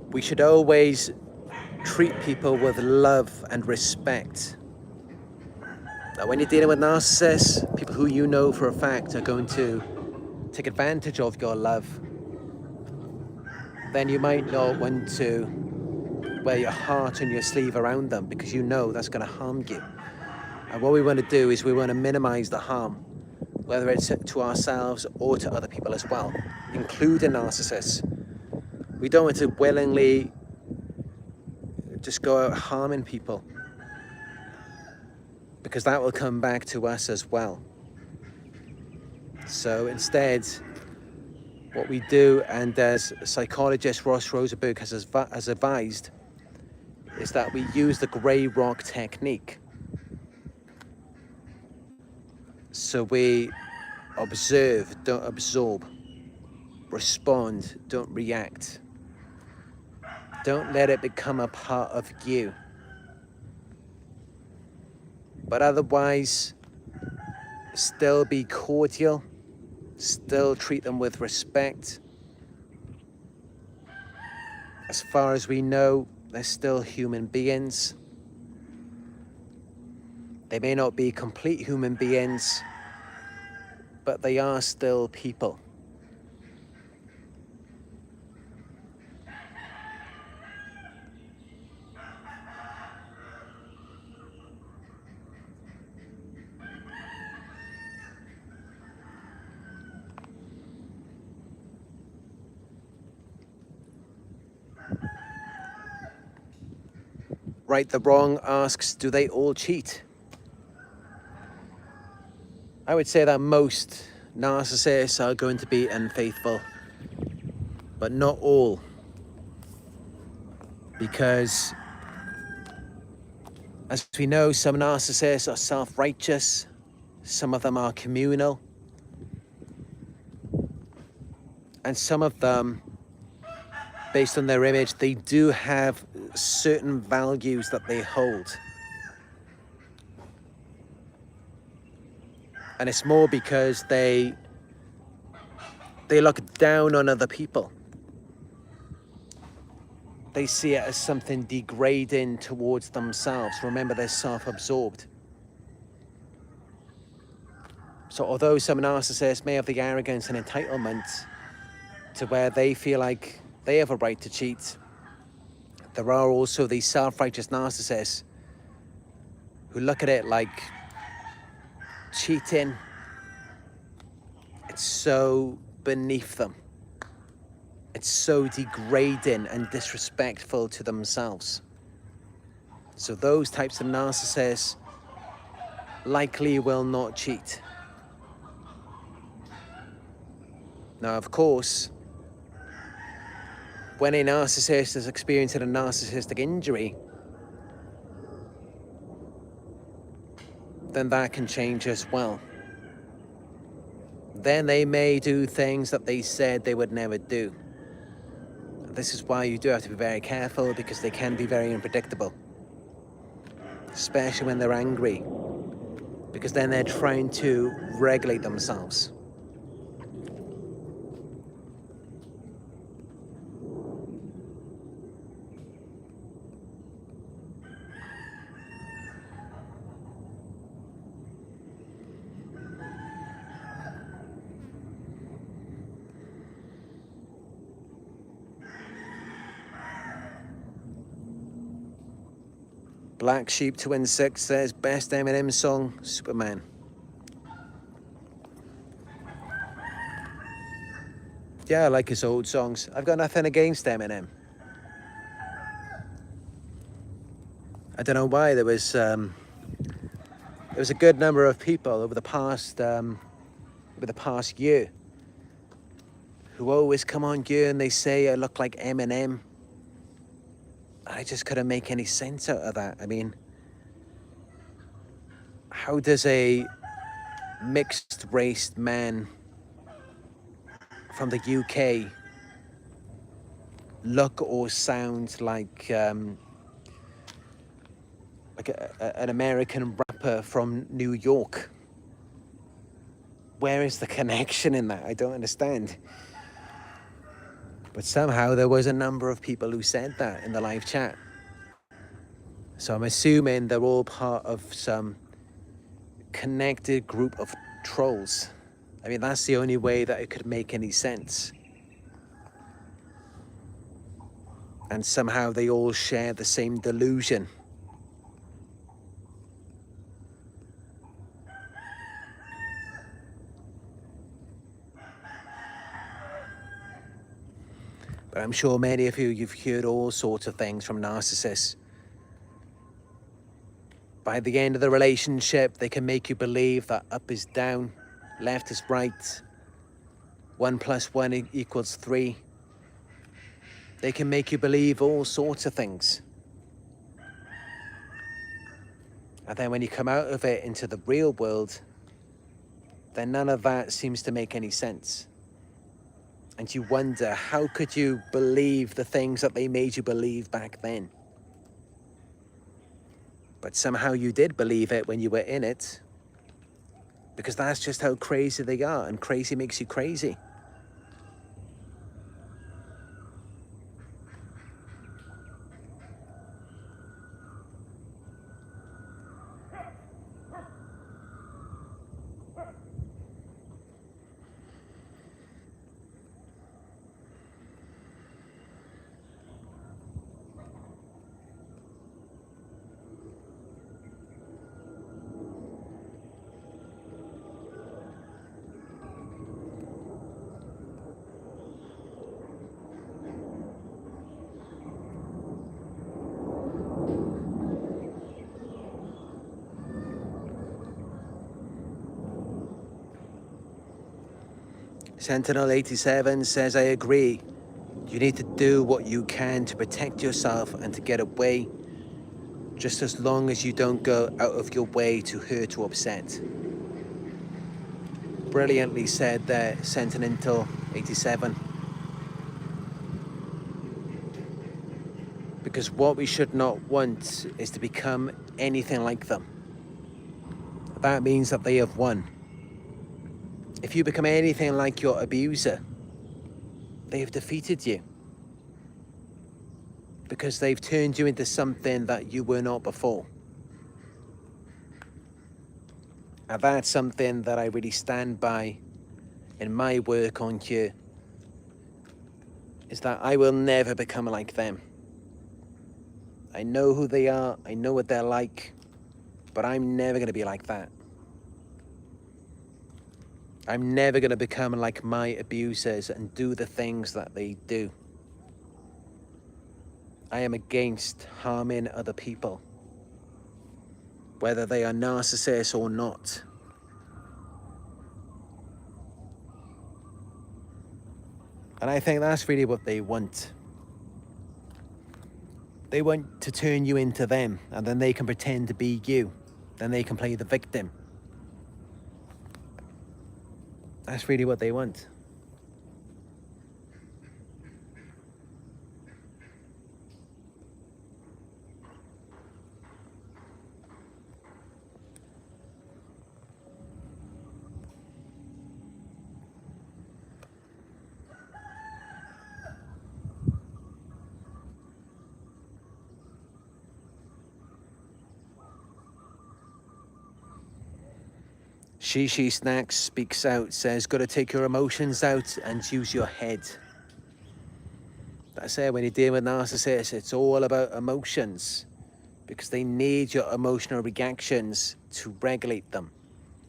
We should always treat people with love and respect. Now, when you're dealing with narcissists, people who you know for a fact are going to take advantage of your love, then you might not want to wear your heart on your sleeve around them, because you know that's going to harm you. And what we want to do is we want to minimize the harm, whether it's to ourselves or to other people as well, including narcissists. We don't want to willingly just go out harming people, because that will come back to us as well. So instead, what we do, and as psychologist Ross Rosenberg has advised, is that we use the grey rock technique. So we observe, don't absorb. Respond, don't react. Don't let it become a part of you. But otherwise, still be cordial, still treat them with respect. As far as we know, they're still human beings. They may not be complete human beings, but they are still people. Right the Wrong asks, do they all cheat? I would say that most narcissists are going to be unfaithful, but not all. Because, as we know, some narcissists are self-righteous, some of them are communal, and some of them, based on their image, they do have certain values that they hold. And it's more because they look down on other people. They see it as something degrading towards themselves. Remember, they're self-absorbed. So although some narcissists may have the arrogance and entitlement to where they feel like they have a right to cheat, there are also these self-righteous narcissists who look at it like cheating, it's so beneath them. It's so degrading and disrespectful to themselves. So those types of narcissists likely will not cheat. Now, of course, when a narcissist is experiencing a narcissistic injury, then that can change as well. Then they may do things that they said they would never do. This is why you do have to be very careful, because they can be very unpredictable, especially when they're angry, because then they're trying to regulate themselves. Black Sheep 216 says, best Eminem song, Superman. Yeah, I like his old songs. I've got nothing against Eminem. I don't know why. There was a good number of people over the past year who always come on here and they say I look like Eminem. I just couldn't make any sense out of that. I mean, how does a mixed-race man from the UK look or sound like an American rapper from New York? Where is the connection in that? I don't understand. But somehow there was a number of people who said that in the live chat. So I'm assuming they're all part of some connected group of trolls. I mean, that's the only way that it could make any sense. And somehow they all share the same delusion. But I'm sure many of you've heard all sorts of things from narcissists. By the end of the relationship, they can make you believe that up is down, left is right, 1 + 1 = 3. They can make you believe all sorts of things. And then when you come out of it into the real world, then none of that seems to make any sense. And you wonder, how could you believe the things that they made you believe back then? But somehow you did believe it when you were in it. because that's just how crazy they are, and crazy makes you crazy. Sentinel 87 says, I agree. You need to do what you can to protect yourself and to get away, just as long as you don't go out of your way to hurt or upset. Brilliantly said there, Sentinel 87. Because what we should not want is to become anything like them. That means that they have won. If you become anything like your abuser, they have defeated you. Because they've turned you into something that you were not before. And that's something that I really stand by in my work on here, is that I will never become like them. I know who they are, I know what they're like, but I'm never going to be like that. I'm never going to become like my abusers and do the things that they do. I am against harming other people, whether they are narcissists or not. And I think that's really what they want. They want to turn you into them, and then they can pretend to be you. Then they can play the victim. That's really what they want. She Snacks speaks out, says, got to take your emotions out and use your head. That's it, when you're dealing with narcissists, it's all about emotions, because they need your emotional reactions to regulate them.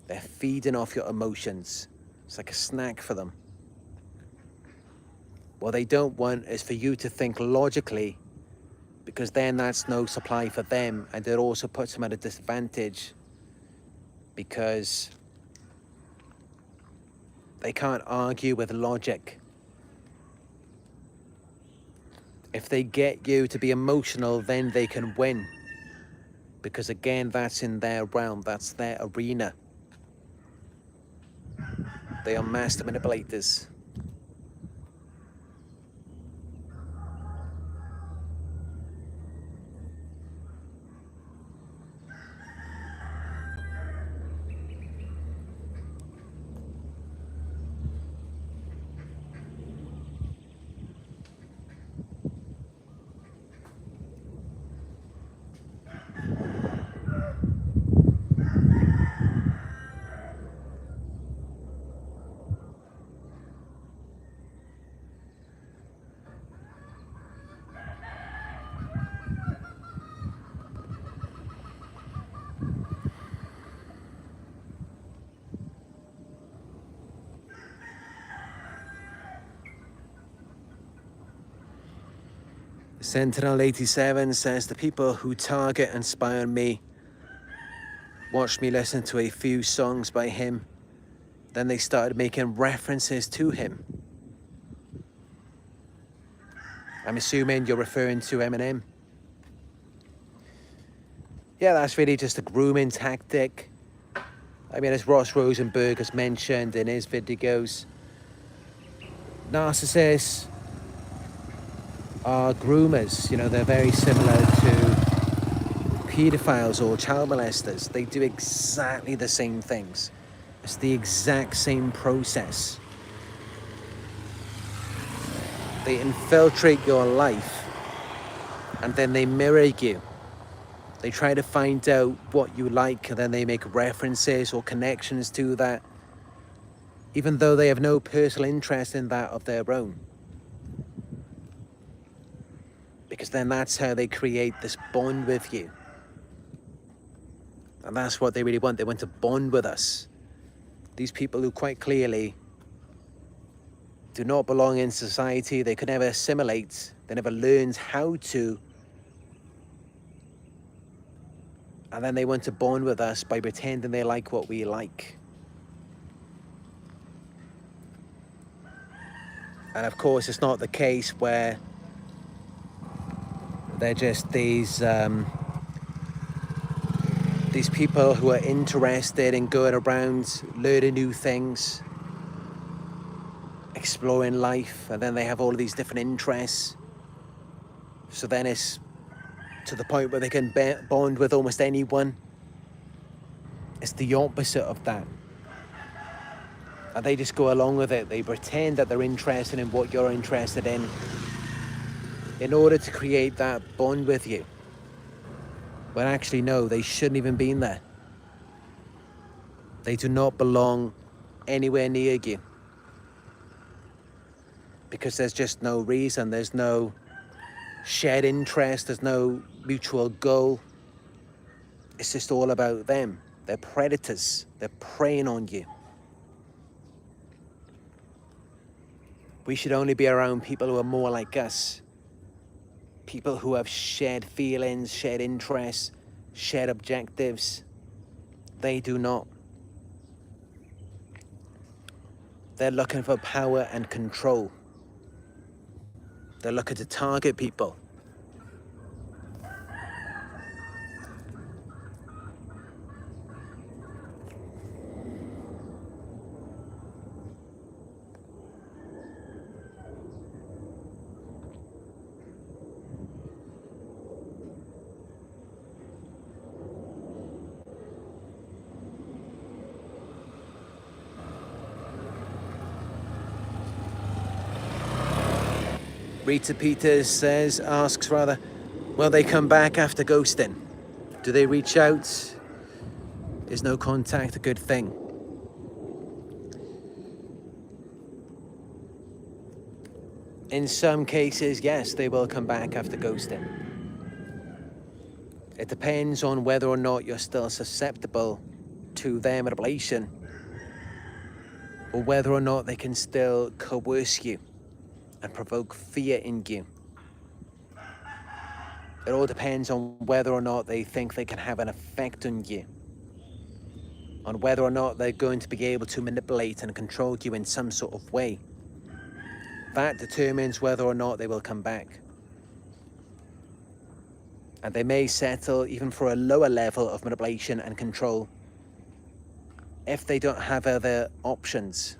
They're feeding off your emotions. It's like a snack for them. What they don't want is for you to think logically, because then that's no supply for them, and it also puts them at a disadvantage, because they can't argue with logic. If they get you to be emotional, then they can win. Because again, that's in their realm, that's their arena. They are master manipulators. Sentinel 87 says, the people who target and spy on me watched me listen to a few songs by him. Then they started making references to him. I'm assuming you're referring to Eminem. Yeah, that's really just a grooming tactic. I mean, as Ross Rosenberg has mentioned in his videos, narcissists are groomers. You know, they're very similar to pedophiles or child molesters. They do exactly the same things. It's the exact same process. They infiltrate your life and then they mirror you. They try to find out what you like, and then they make references or connections to that, even though they have no personal interest in that of their own. Because then that's how they create this bond with you. And that's what they really want. They want to bond with us. These people who quite clearly do not belong in society, they could never assimilate, they never learned how to. And then they want to bond with us by pretending they like what we like. And of course, it's not the case where they're just these people who are interested in going around, learning new things, exploring life, and then they have all of these different interests. So then it's to the point where they can bond with almost anyone. It's the opposite of that. And they just go along with it. They pretend that they're interested in what you're interested in order to create that bond with you. When actually, no, they shouldn't even be there. They do not belong anywhere near you. Because there's just no reason, there's no shared interest, there's no mutual goal. It's just all about them. They're predators, they're preying on you. We should only be around people who are more like us. People who have shared feelings, shared interests, shared objectives. They do not. They're looking for power and control. They're looking to target people. Rita Peters asks, will they come back after ghosting? Do they reach out? Is no contact a good thing? In some cases, yes, they will come back after ghosting. It depends on whether or not you're still susceptible to their manipulation, or whether or not they can still coerce you and provoke fear in you. It all depends on whether or not they think they can have an effect on you, on whether or not they're going to be able to manipulate and control you in some sort of way. That determines whether or not they will come back. And they may settle even for a lower level of manipulation and control if they don't have other options.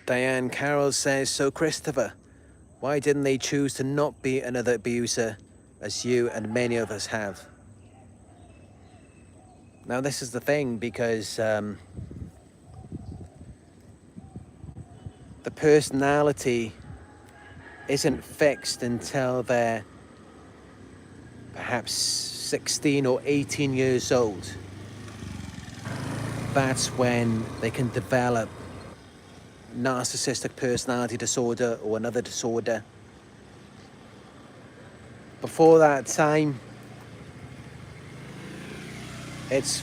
Diane Carroll says, so Christopher, why didn't they choose to not be another abuser as you and many of us have? Now this is the thing, because the personality isn't fixed until they're perhaps 16 or 18 years old. That's when they can develop narcissistic personality disorder or another disorder. Before that time, it's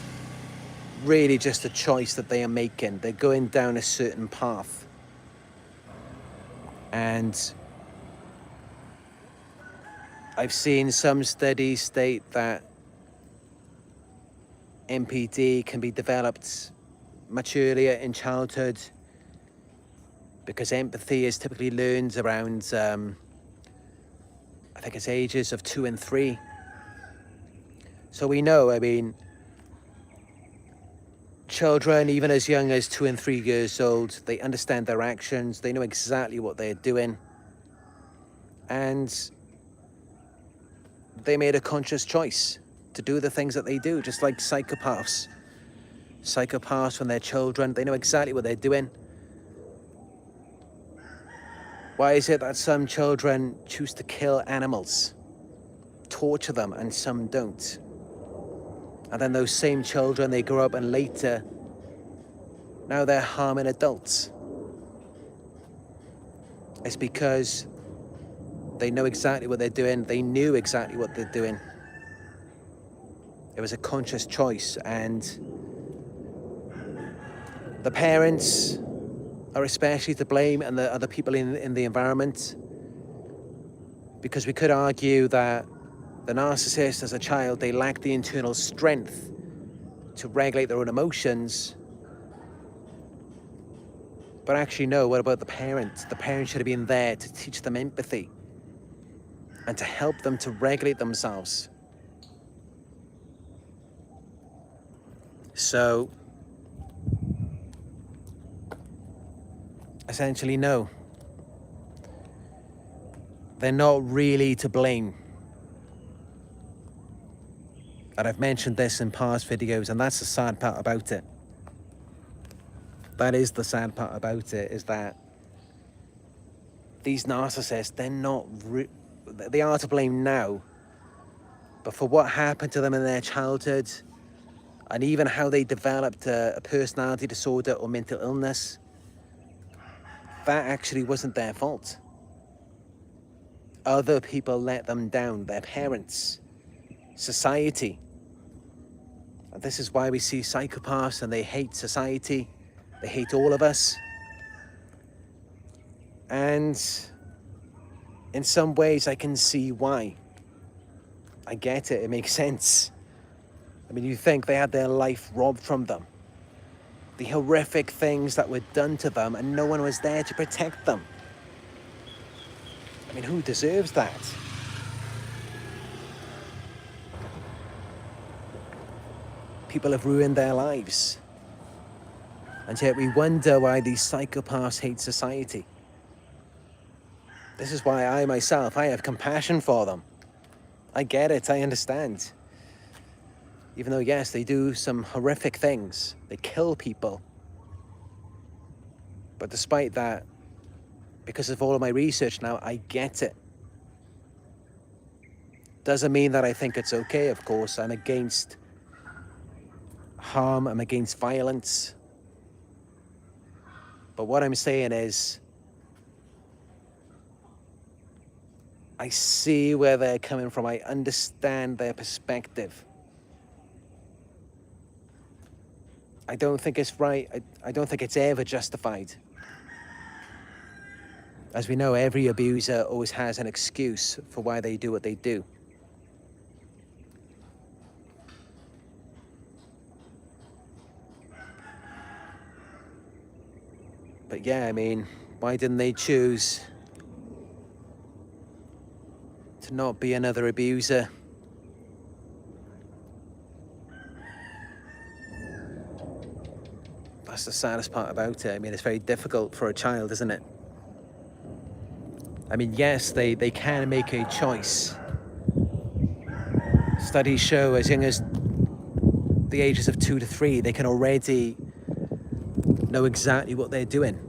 really just a choice that they are making. They're going down a certain path. And I've seen some studies state that NPD can be developed much earlier in childhood because empathy is typically learned around, I think it's ages of 2 and 3. So we know, I mean, children, even as young as 2 and 3 years old, they understand their actions, they know exactly what they're doing, and they made a conscious choice to do the things that they do, just like psychopaths. Psychopaths, when they're children, they know exactly what they're doing. Why is it that some children choose to kill animals, torture them, and some don't? And then those same children, they grow up and later, now they're harming adults. It's because they know exactly what they're doing. They knew exactly what they're doing. It was a conscious choice, and the parents are especially to blame, and the other people in the environment, because we could argue that the narcissist as a child, they lack the internal strength to regulate their own emotions. But actually, no, what about the parent? The parent should have been there to teach them empathy and to help them to regulate themselves. So, essentially, no. They're not really to blame. And I've mentioned this in past videos, and that's the sad part about it. That is the sad part about it, is that these narcissists, they're not, they are to blame now, but for what happened to them in their childhood, and even how they developed a personality disorder or mental illness, that actually wasn't their fault. Other people let them down, their parents, society. And this is why we see psychopaths, and they hate society. They hate all of us. And in some ways, I can see why. I get it, it makes sense. I mean, you think they had their life robbed from them. The horrific things that were done to them, and no one was there to protect them. I mean, who deserves that? People have ruined their lives. And yet we wonder why these psychopaths hate society. This is why I myself, I have compassion for them. I get it, I understand. Even though, yes, they do some horrific things. They kill people. But despite that, because of all of my research now, I get it. Doesn't mean that I think it's okay, of course. I'm against harm, I'm against violence. But what I'm saying is, I see where they're coming from. I understand their perspective. I don't think it's right. I don't think it's ever justified. As we know, every abuser always has an excuse for why they do what they do. But yeah, I mean, why didn't they choose to not be another abuser? That's the saddest part about it. I mean, it's very difficult for a child, isn't it? I mean, yes, they can make a choice. Studies show as young as the ages of 2 to 3, they can already know exactly what they're doing.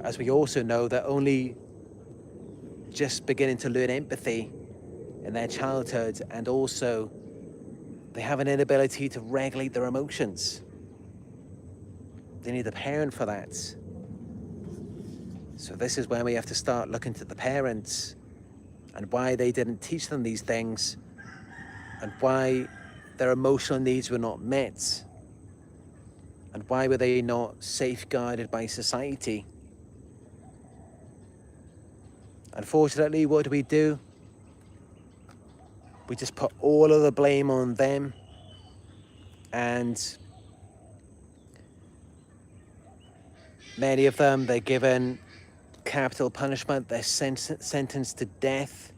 as we also know, they're only just beginning to learn empathy in their childhood, and also they have an inability to regulate their emotions. They need a parent for that. So this is when we have to start looking to the parents and why they didn't teach them these things and why their emotional needs were not met and why were they not safeguarded by society. Unfortunately, what do? We just put all of the blame on them, and many of them, they're given capital punishment, they're sentenced to death,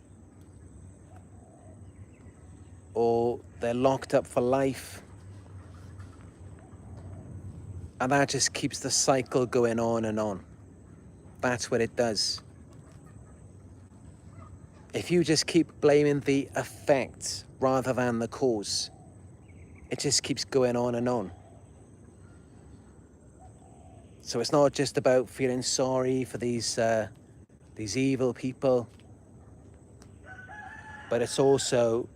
or they're locked up for life. And that just keeps the cycle going on and on. That's what it does. If you just keep blaming the effect rather than the cause, it just keeps going on and on. So it's not just about feeling sorry for these evil people, but it's also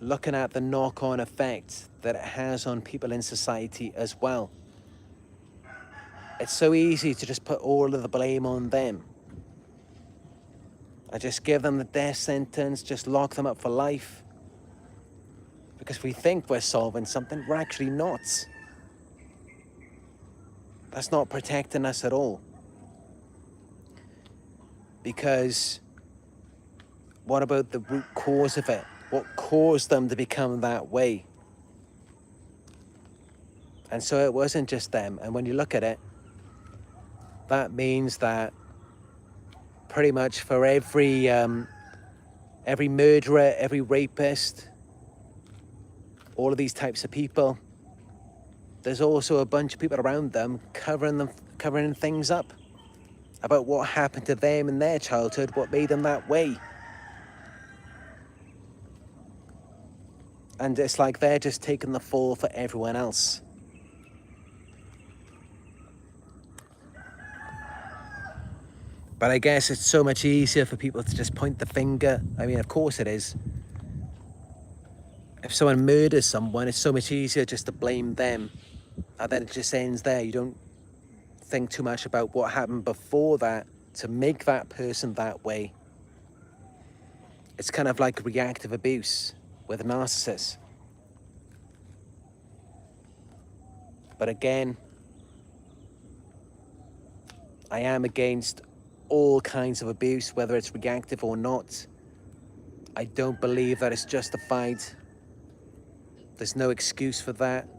looking at the knock-on effect that it has on people in society as well. It's so easy to just put all of the blame on them. I just give them the death sentence, just lock them up for life. Because we think we're solving something, we're actually not. That's not protecting us at all. Because what about the root cause of it? What caused them to become that way? And so it wasn't just them. And when you look at it, that means that pretty much for every murderer, every rapist, all of these types of people, there's also a bunch of people around them covering things up about what happened to them in their childhood, what made them that way. And it's like they're just taking the fall for everyone else. But I guess it's so much easier for people to just point the finger. I mean, of course it is. If someone murders someone, it's so much easier just to blame them. And then it just ends there. You don't think too much about what happened before that to make that person that way. It's kind of like reactive abuse with a narcissist. But again, I am against all kinds of abuse, whether it's reactive or not. I don't believe that it's justified. There's no excuse for that.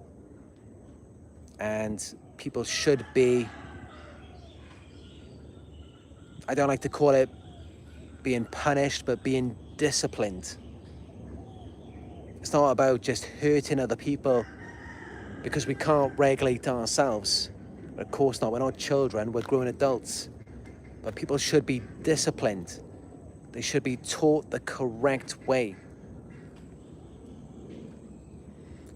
And people should be, I don't like to call it being punished, but being disciplined. It's not about just hurting other people because we can't regulate ourselves. Of course not, we're not children, we're grown adults. But people should be disciplined. They should be taught the correct way.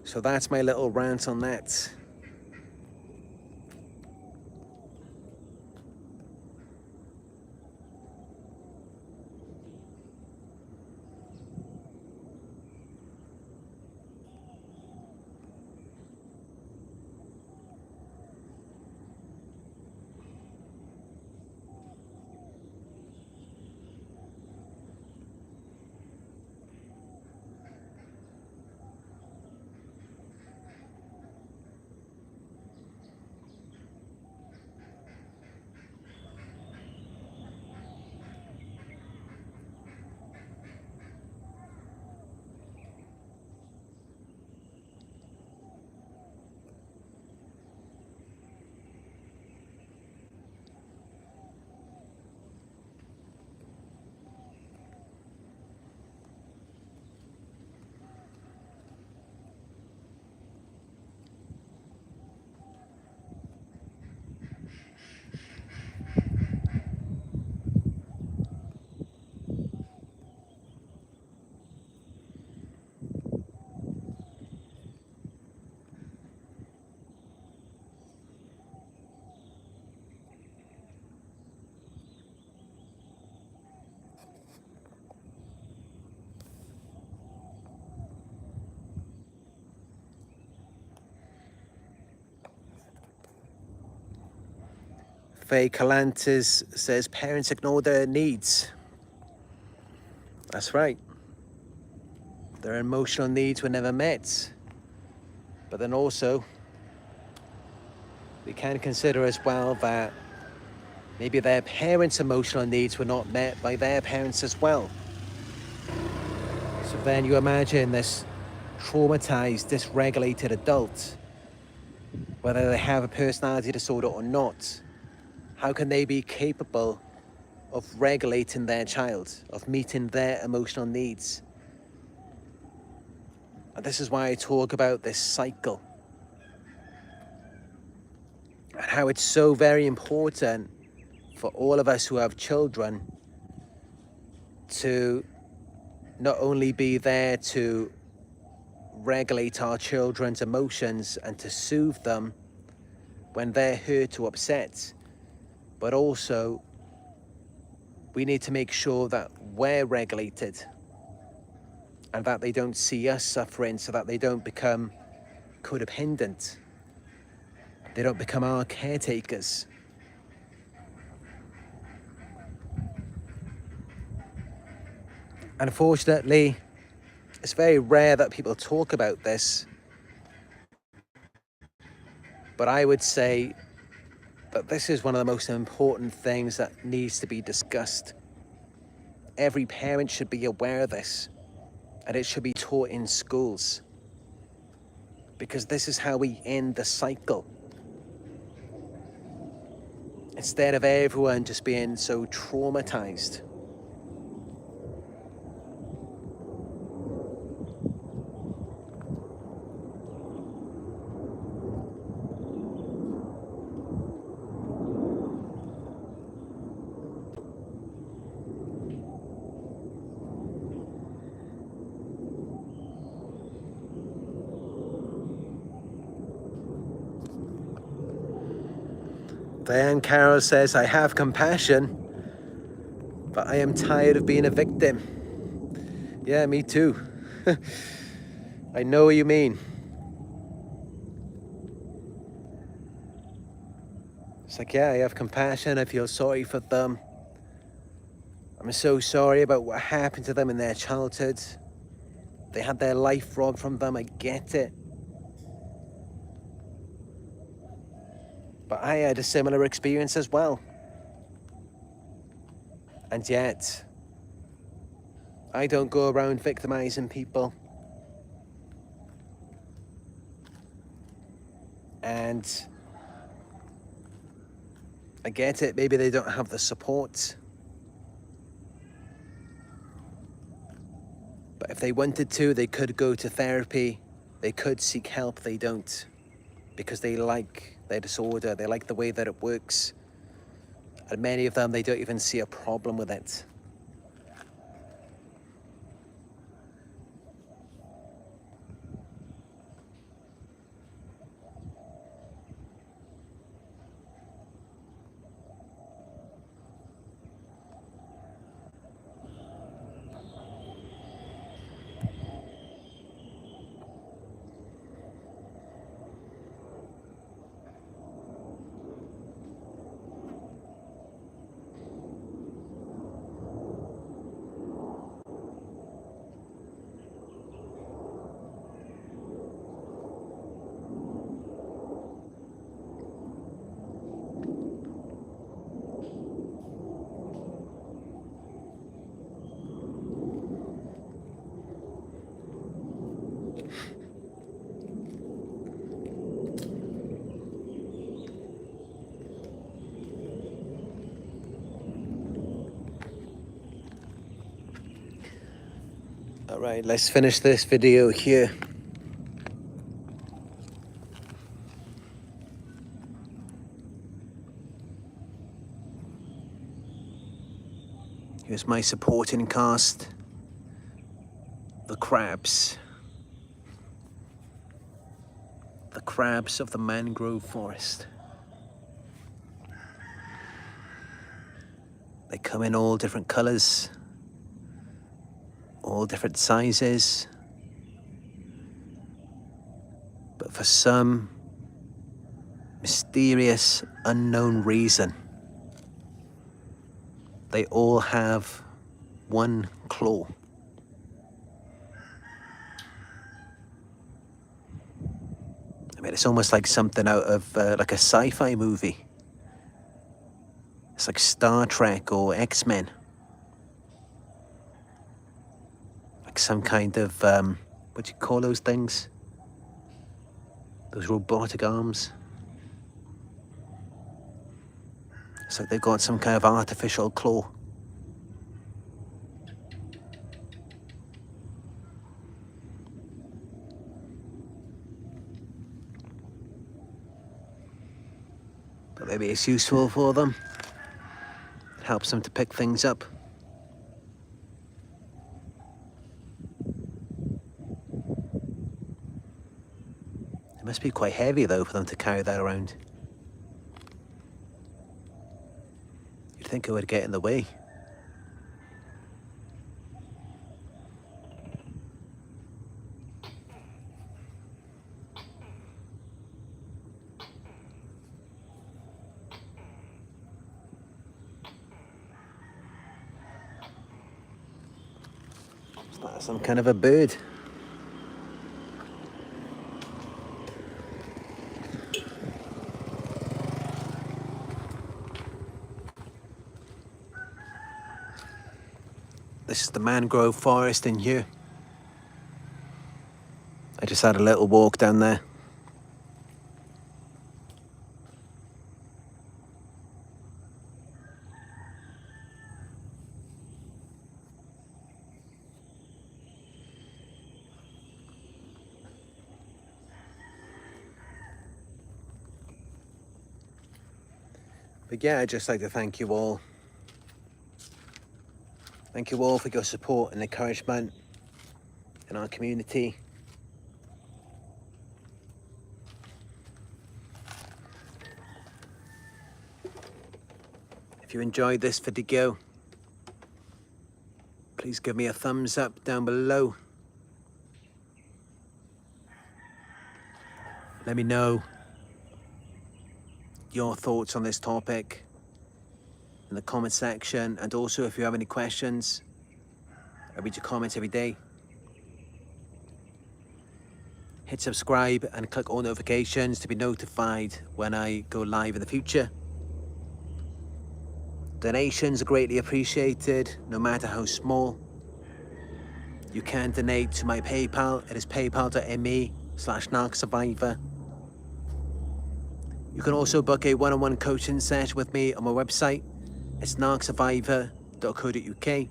So that's my little rant on that. Theyve Calantis says parents ignore their needs. That's right. Their emotional needs were never met. But then also, we can consider as well that maybe their parents' emotional needs were not met by their parents as well. So then you imagine this traumatized, dysregulated adult, whether they have a personality disorder or not, how can they be capable of regulating their child, of meeting their emotional needs? And this is why I talk about this cycle and how it's so very important for all of us who have children to not only be there to regulate our children's emotions and to soothe them when they're hurt or upset, but also we need to make sure that we're regulated and that they don't see us suffering, so that they don't become codependent. They don't become our caretakers. Unfortunately, it's very rare that people talk about this, but I would say that this is one of the most important things that needs to be discussed. Every parent should be aware of this, and it should be taught in schools, because this is how we end the cycle. Instead of everyone just being so traumatized. Diane Carroll says, I have compassion, but I am tired of being a victim. Yeah, me too. I know what you mean. It's like, yeah, I have compassion. I feel sorry for them. I'm so sorry about what happened to them in their childhood. They had their life robbed from them. I get it. But I had a similar experience as well. And yet, I don't go around victimizing people. And I get it, maybe they don't have the support. But if they wanted to, they could go to therapy. They could seek help. They don't, because they like their disorder. They like the way that it works. And many of them, they don't even see a problem with it. All right, let's finish this video here. Here's my supporting cast. The crabs. The crabs of the mangrove forest. They come in all different colors, all different sizes. But for some mysterious, unknown reason, they all have one claw. I mean, it's almost like something out of like a sci-fi movie. It's like Star Trek or X-Men. Like some kind of, what do you call those things? Those robotic arms. It's like they've got some kind of artificial claw. But maybe it's useful for them. It helps them to pick things up. It must be quite heavy though for them to carry that around. You'd think it would get in the way. Is that some kind of a bird? This is the mangrove forest in here. I just had a little walk down there. But yeah, I'd just like to thank you all. Thank you all for your support and encouragement in our community. If you enjoyed this video, please give me a thumbs up down below. Let me know your thoughts on this topic in the comment section, and also if you have any questions, I read your comments every day. Hit subscribe and click all notifications to be notified when I go live in the future. Donations are greatly appreciated, no matter how small. You can donate to my PayPal. It is paypal.me/Narc Survivor. You can also book a one-on-one coaching session with me on my website. It's narcsurvivor.co.uk.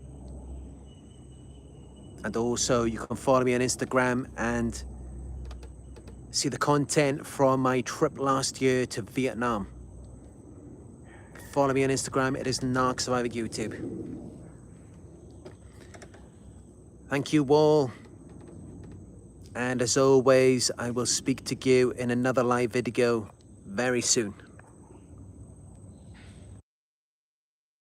And also you can follow me on Instagram and see the content from my trip last year to Vietnam. Follow me on Instagram. It is Narc Survivor YouTube. Thank you all. And as always, I will speak to you in another live video very soon.